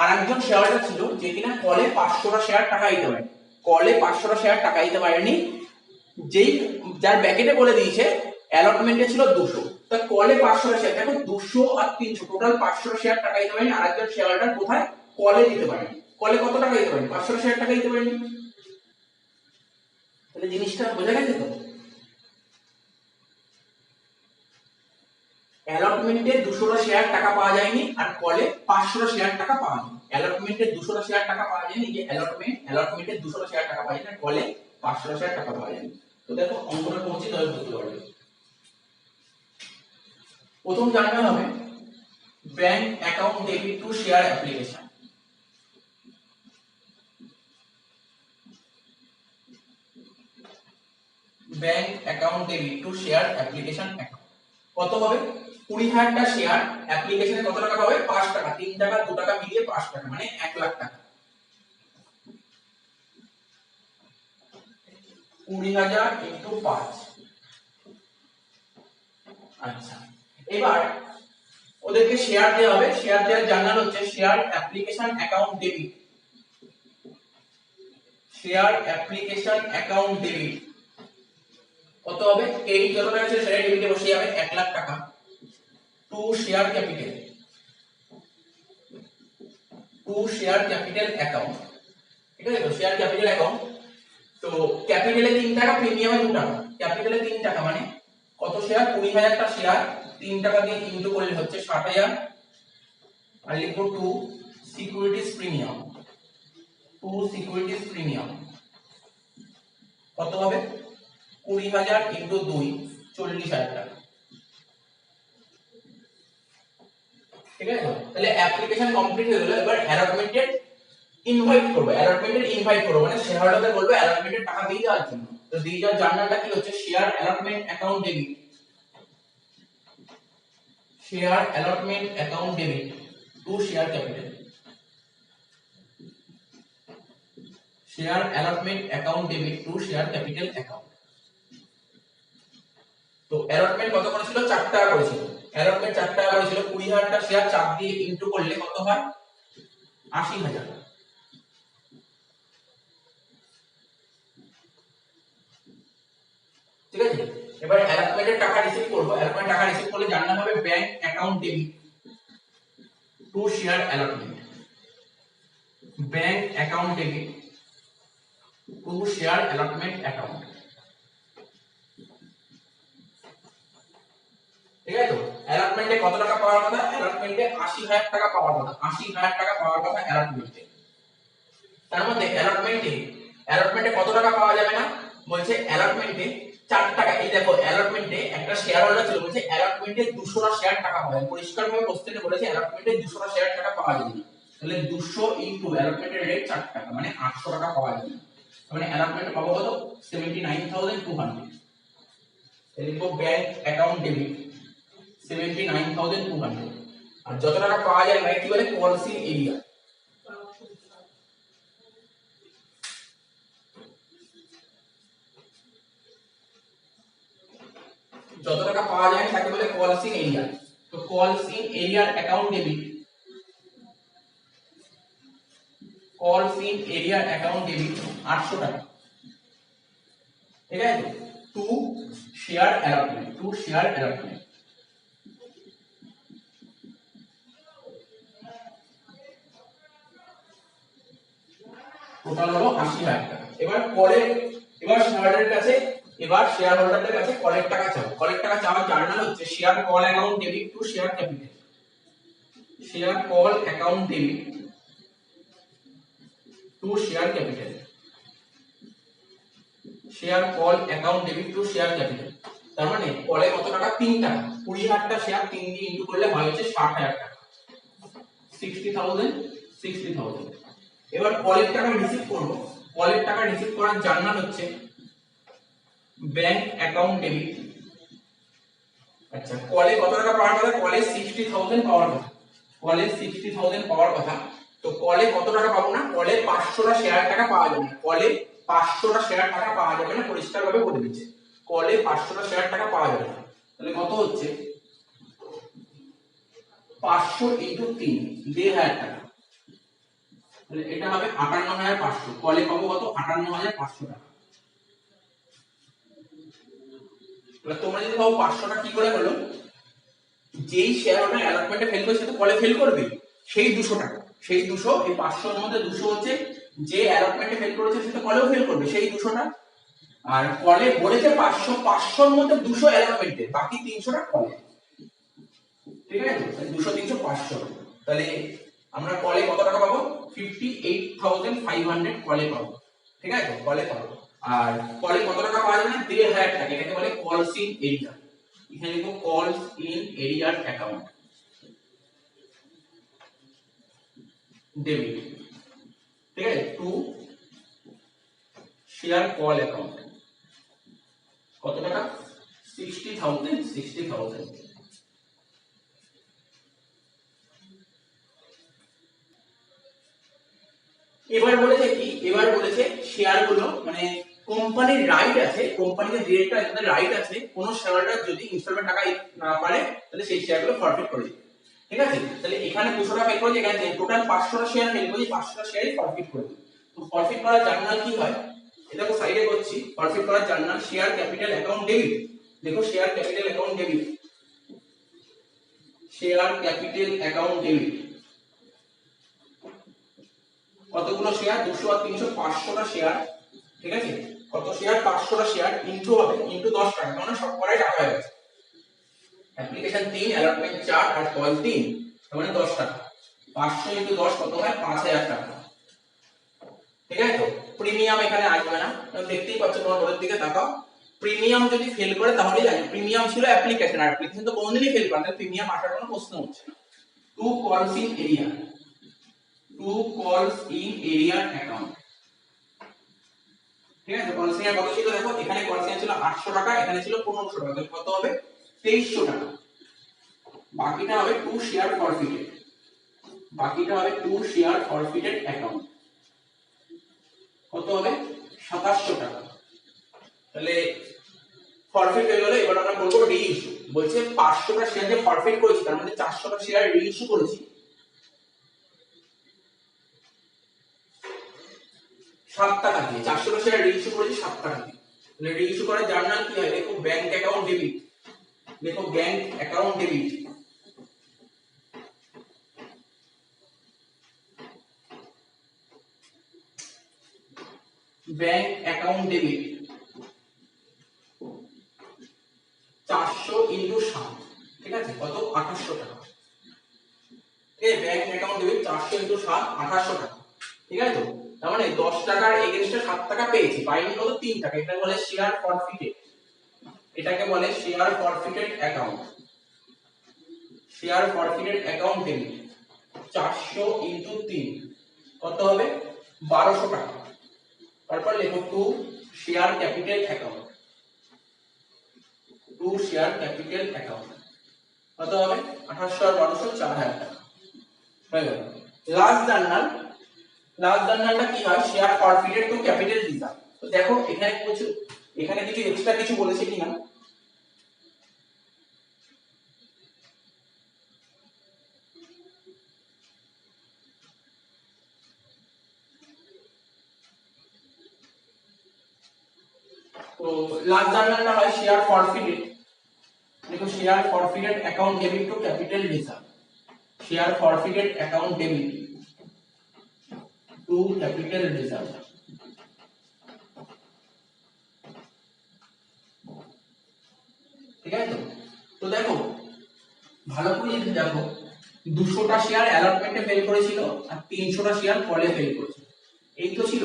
আরেকজন শেয়ারটা ছিল যে কিনা কলে 500টা শেয়ার টাকা দিতে পারেনি, কলে 500টা শেয়ার টাকা দিতে পারেনি, যেই যার ব্র্যাকেটে বলে দিয়েছে অ্যালটমেন্টে ছিল 200, তা কলে 500টা শেয়ার, দেখো 200 আর 300 টোটাল 500 শেয়ার টাকা দিতে পারেনি। আরেকজন শেয়ারটা কোথায়? কলে দিতে পারেনি। কলে কত টাকা দিতে পারেনি? 500 শেয়ার টাকা দিতে পারেনি। তাহলে জিনিসটা বোঝা গেছে তো? অ্যালটমেন্টে 200টা শেয়ার টাকা পাওয়া যায়নি, আর কলে 500টা শেয়ার টাকা পাওয়া যায়। অ্যালটমেন্টে 200টা শেয়ার টাকা পাওয়া যায়নি, যে অ্যালটমেন্টে 200টা শেয়ার টাকা পাওয়া যায়, আর কলে 500টা শেয়ার টাকা পাওয়া যায়নি। তো দেখো অঙ্কটা করছি, তবে বুঝতে পারবে। প্রথম জানতে হবে bank account debit to share application. Bank account debit to share application account কত হবে? 20,000টা শেয়ার, অ্যাপ্লিকেশনে কত টাকা পাবে? 5 টাকা, 3 টাকা 2 টাকা মিলিয়ে 5 টাকা, মানে 1 লাখ টাকা। 20,000 ইনটু 5। আচ্ছা, এবার ওদেরকে শেয়ার দেওয়া হবে। শেয়ার দেওয়ার জার্নাল হচ্ছে share application account debit. Share application account debit কত হবে? ক্রেডিট যত টাকা ছিল সেটা ডেবিটে বসে যাবে, 1 লাখ টাকা, to share capital, two share capital account, ঠিক আছে? তো শেয়ার ক্যাপিটাল অ্যাকাউন্ট, তো ক্যাপিটালে 3 টাকা, প্রিমিয়ামে 2 টাকা। ক্যাপিটালে 3 টাকা মানে কত শেয়ার? 20,000টা শেয়ার, 3 টাকা দিয়ে ইনটু করলে হচ্ছে 60,000, আর লিখবো to securities premium, to securities premium কত হবে? 20,000 ইনটু 2, 40,000 টাকা, ঠিক আছে? তাহলে অ্যাপ্লিকেশন কমপ্লিট হয়ে গেল। এবার অ্যালটমেন্টের ইনভাইট করব, অ্যালটমেন্টের ইনভাইট করব, মানে শেয়ার হোল্ডারদের বলবো অ্যালটমেন্টের টাকা দিয়ে দেওয়ার জন্য। তো দিয়ে দেওয়ার জার্নালটা কি হচ্ছে? Share allotment account debit, share allotment account debit to share capital, share allotment account debit to share capital account. তো অ্যালটমেন্ট কত করেছিল? 4 টাকা করেছিল। অ্যালটমেন্ট 4 টাকা করেছিল, 20,000টা শেয়ার 4 দিয়ে ইনটু করলে কত হয়? 80,000, ঠিক আছে? এবার অ্যালটমেন্টের টাকা রিসিভ করব। অ্যালটমেন্ট টাকা রিসিভ করলে জাননা হবে bank account debit to share allotment, bank account debit to share allotment account, ঠিক আছে? তো অ্যালটমেন্টে কত টাকা পাওয়ার কথা? অ্যালটমেন্টে 80,000 টাকা পাওয়ার কথা, 80,000 টাকা পাওয়ার কথা অ্যালটমেন্টে। তার মধ্যে অ্যালটমেন্টে কত টাকা পাওয়া যাবে না? বলছে অ্যালটমেন্টে 4 টাকা। এই দেখো অ্যালটমেন্টে একটা শেয়ার হোল্ডার ছিল, বলছে অ্যালটমেন্টে 200টা শেয়ার টাকা পাবে। পরিষ্কার ভাবে কোশ্চেনে বলেছে অ্যালটমেন্টে 200টা শেয়ার টাকা পাওয়া যাবে না। তাহলে 200 ইনটু অ্যালটমেন্টের রেট 4 টাকা, মানে 800 টাকা পাওয়া যাবে না। মানে অ্যালটমেন্টে পাবো কত? 79,200। লিখবো ব্যাংক অ্যাকাউন্ট ডেবিট 79,200। আর যত টাকা পাওয়া যায় না কি বলে? পলিসি এরিয়া, যত টাকা পাওয়া যায় তাকে বলে কলস ইন এরিয়া। তো কলস ইন এরিয়ার অ্যাকাউন্ট ডেবিট, কলস ইন এরিয়ার অ্যাকাউন্ট ডেবিট 800 টাকা, ঠিক আছে? To share allotment, to share allotment total হলো 80,000 টাকা। এবার শেয়ার হোল্ডারদের কাছে কলের টাকা চাও। কলের টাকা চাওয়ার জার্নাল হচ্ছে share call account debit to share capital. Share call account debit to share capital. Share call account debit to share capital. তার মানে কলে কত টাকা? 3 টাকা। 20,000টা শেয়ার 3 দিয়ে ইনটু করলে হয় হচ্ছে 60,000 টাকা। 60,000। এবার কলের টাকা রিসিভ করব। কলের টাকা রিসিভ করার জার্নাল হচ্ছে ব্যাংক অ্যাকাউন্ট ডেবিট। আচ্ছা, কলে কত টাকা পাওয়ার কথা? কলে 60,000 পাওয়ার কথা। কলে 60,000 পাওয়ার কথা। তো কলে কত টাকা পাবো না? কলে 500টা শেয়ার টাকা পাওয়া যাবে না। কলে 500টা শেয়ার টাকা পাওয়া যাবে না, পরিষ্কার ভাবে বলে দিচ্ছে। কলে 500টা শেয়ার টাকা পাওয়া যাবে না। তাহলে কত হচ্ছে? 500 ইনটু 3, 1,500 টাকা। তাহলে এটা হবে 58,500। কলে পাবো কত? 58,500 টাকা। এবার তোমরা যদি ভাবো 500টা কি করে হলো, যেই শেয়ার ওটা অ্যালটমেন্টে ফেল করেছে তো কলে ফেল করবে, সেই 200 টাকা। সেই 200, এই 500 এর মধ্যে 200 হচ্ছে যে অ্যালটমেন্টে ফেল করেছে সে তো কলেও ফেল করবে, সেই 200টা। আর কলে বলেছে 500, 500 এর মধ্যে 200 অ্যালটমেন্টে, বাকি 300টা কলে। ঠিক আছে? 200 300 500। তাহলে আমরা কলে কত টাকা পাবো? 58,500 কলে পাবো। ঠিক আছে? কলে পাবো। আর কলে কত টাকা পাওয়া যাবে না? 1,500 টাকা। এটাকে বলে কলস ইন এরিয়া। এখানে লিখো কলস ইন এরিয়ার অ্যাকাউন্ট ডেবিট। ঠিক আছে? To share call account. কত টাকা? 60,000। এবার বলেছে কি? এবার বলেছে শেয়ার গুলো মানে কোম্পানির রাইট আছে, কোম্পানিতে ডিরেক্টর এদের রাইট আছে, কোন শেয়ারহোল্ডার যদি ইনস্টলমেন্ট টাকা না পারে তাহলে সেই শেয়ারগুলো ফরফিট করে দিবে। ঠিক আছে? তাহলে এখানে 200টা ফেল করেছে, এখানে টোটাল 500টা শেয়ার ফেল করেছে, 500টা শেয়ারই ফরফিট করে দিবে। তো ফরফিট করার জার্নাল কি হয়? এটা তো সাইডে করছি। ফরফিট করার journal share capital account debit. দেখো share capital account debit. Share capital account debit. কতগুলো শেয়ার? 200 আর 300, 500টা শেয়ার। ঠিক আছে? কত শেয়ার? 500টা শেয়ার ইনটু হবে ইনটু 10 টাকা, মানে সব করাই টাকা হয়ে গেছে। অ্যাপ্লিকেশন 3, অ্যালটমেন্ট 4 আর কল 3, মানে 10 টাকা। 500 ইনটু 10 কত হয়? 5,000 টাকা। ঠিক আছে? তো প্রিমিয়াম এখানে আসবে না, দেখতেই পাচ্ছ, তোমার ওদের দিকে তাকাও। প্রিমিয়াম যদি ফেল করে তাহলেই জানি। প্রিমিয়াম ছিল অ্যাপ্লিকেশন, আর অ্যাপ্লিকেশন তো কোনোদিনই ফেল করে না, প্রিমিয়াম আসার কোনো প্রশ্ন হচ্ছে না। টু কলস ইন এরিয়া। টু কলস ইন এরিয়ার অ্যাকাউন্ট। ঠিক আছে? কনসিয়ার কত ছিল দেখো, এখানে কনসিয়ার ছিল 800 টাকা, এখানে ছিল 1500 টাকা, তাহলে কত হবে? 2300 টাকা। বাকিটা হবে টু শেয়ার ফরফিটেড। বাকিটা হবে টু শেয়ার ফরফিটেড অ্যাকাউন্ট। কত হবে? 2700 টাকা। তাহলে ফরফিট হয়ে গেল। এবার আমরা করব রিইস্যু। বলছে 500টা শেয়ার যে ফরফিট করেছি তার মধ্যে 400টা শেয়ার রিইস্যু করেছি 7 টাকা দিয়ে। 400টা শেয়ার রিইস্যু করেছি 7 টাকা দিয়ে। তাহলে রিইস্যু করার জার্নাল কি হয়? দেখো ব্যাংক অ্যাকাউন্ট ডেবিট। দেখো bank account debit. Bank account debit 400 into 7। ঠিক আছে? কত? 2800 টাকা। এই ব্যাংক অ্যাকাউন্ট ডেবিট 400 ইনটু 7, 2800 টাকা। ঠিক আছে? তো তার মানে 10 টাকার এগেইনস্টে 7 টাকা পেয়েছি, পাইনি কত? 3 টাকা। এটা বলে শেয়ার ফরফিটেড। এটাকে বলে share forfeited account. Share forfeited account debit 400 into 3 কত হবে? 1200 টাকা। তারপর লেখো two share capital account. Two share capital account কত হবে? 2800 আর 1200, 4000 টাকা হয়ে গেল। Last journal. লাস্ট জার্নালটা কি হয়? Share forfeited to capital reserve. তো দেখো এখানে কিছু এক্সট্রা কিছু বলেছে কিনা। তো লাস্ট জার্নালটা হয় শেয়ার ফরফিটেড। দেখো share forfeited account debit to capital reserve. Share forfeited account debit to capital reserve. ঠিক আছে? তো দেখো ভালো করে যদি দেখো 200টা শেয়ার অ্যালটমেন্টে ফেল করেছিল আর 300টা শেয়ার কলে ফেল করেছিল, এই তো ছিল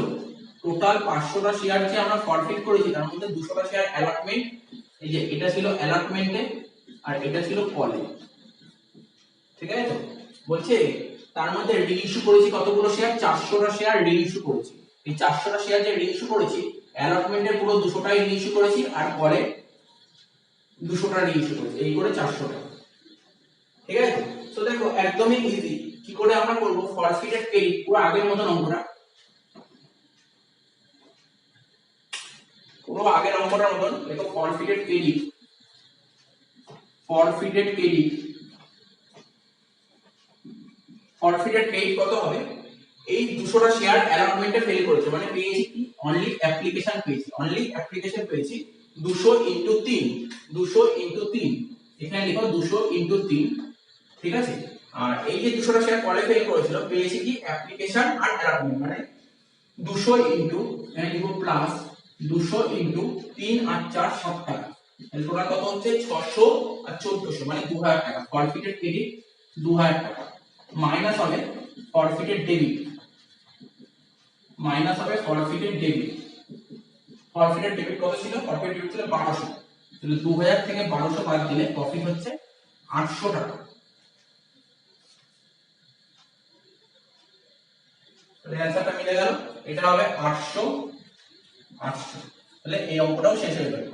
টোটাল 500টা শেয়ার যে আমরা ফরফিট করেছি, তার মধ্যে 200টা শেয়ার অ্যালটমেন্ট, এই যে এটা ছিল অ্যালটমেন্টে আর এটা ছিল কলে। ঠিক আছে? তো বলছে তার মধ্যে রিইস্যু করেছি কতগুলো শেয়ার, 400টা শেয়ার রিইস্যু করেছি। এই 400টা শেয়ার যে রিইস্যু করেছি, অ্যালটমেন্টে পুরো 200টাই রিইস্যু করেছি আর কলে 200টা রিইস্যু করেছি, এই করে 400টা। ঠিক আছে? তো দেখো একদমই ইজি, কি করে আমরা করব ফরফিটেড ক্রেডিট, পুরো আগের মতন অঙ্কটা, পুরো আগের অঙ্কটার মতন দেখো ফরফিটেড ক্রেডিট, ফরফিটেড ক্রেডিট, ফরফিটেড ক্রেডিট কত হবে, এই 200টা শেয়ার অ্যালটমেন্টে ফেল করেছে মানে পেয়েছি কি অনলি অ্যাপ্লিকেশন পেয়েছি, অনলি অ্যাপ্লিকেশন পেয়েছি 200 ইনটু 3, 200 ইনটু 3, এখানে লিখো 200 ইনটু 3। ঠিক আছে? আর এই যে 200টা শেয়ার কলে ফেল করেছিল পেয়েছি কি অ্যাপ্লিকেশন আর অ্যালটমেন্ট, মানে 200 ইনটু এখানে লিখো প্লাস 200 ইনটু 3 আর 4 7 টাকা, তাহলে টোটাল কত হচ্ছে 600 আর 1400 মানে 2000 টাকা। ফরফিটেড ক্রেডিট 2000 টাকা মাইনাস হবে ফরফিটেড ডেবিট, মাইনাস হবে ফরফিটেড ডেবিট। ফরফিটেড ডেবিট কত ছিল, ফরফিটেড ডেবিট ছিল 1200, তাহলে 2000 থেকে 1200 বাদ দিলে প্রফিট হচ্ছে 800 টাকা। তাহলে অ্যানসারটা মিলে গেল, এটা হবে 800 800। তাহলে এই অঙ্কটাও শেষ হয়ে গেল।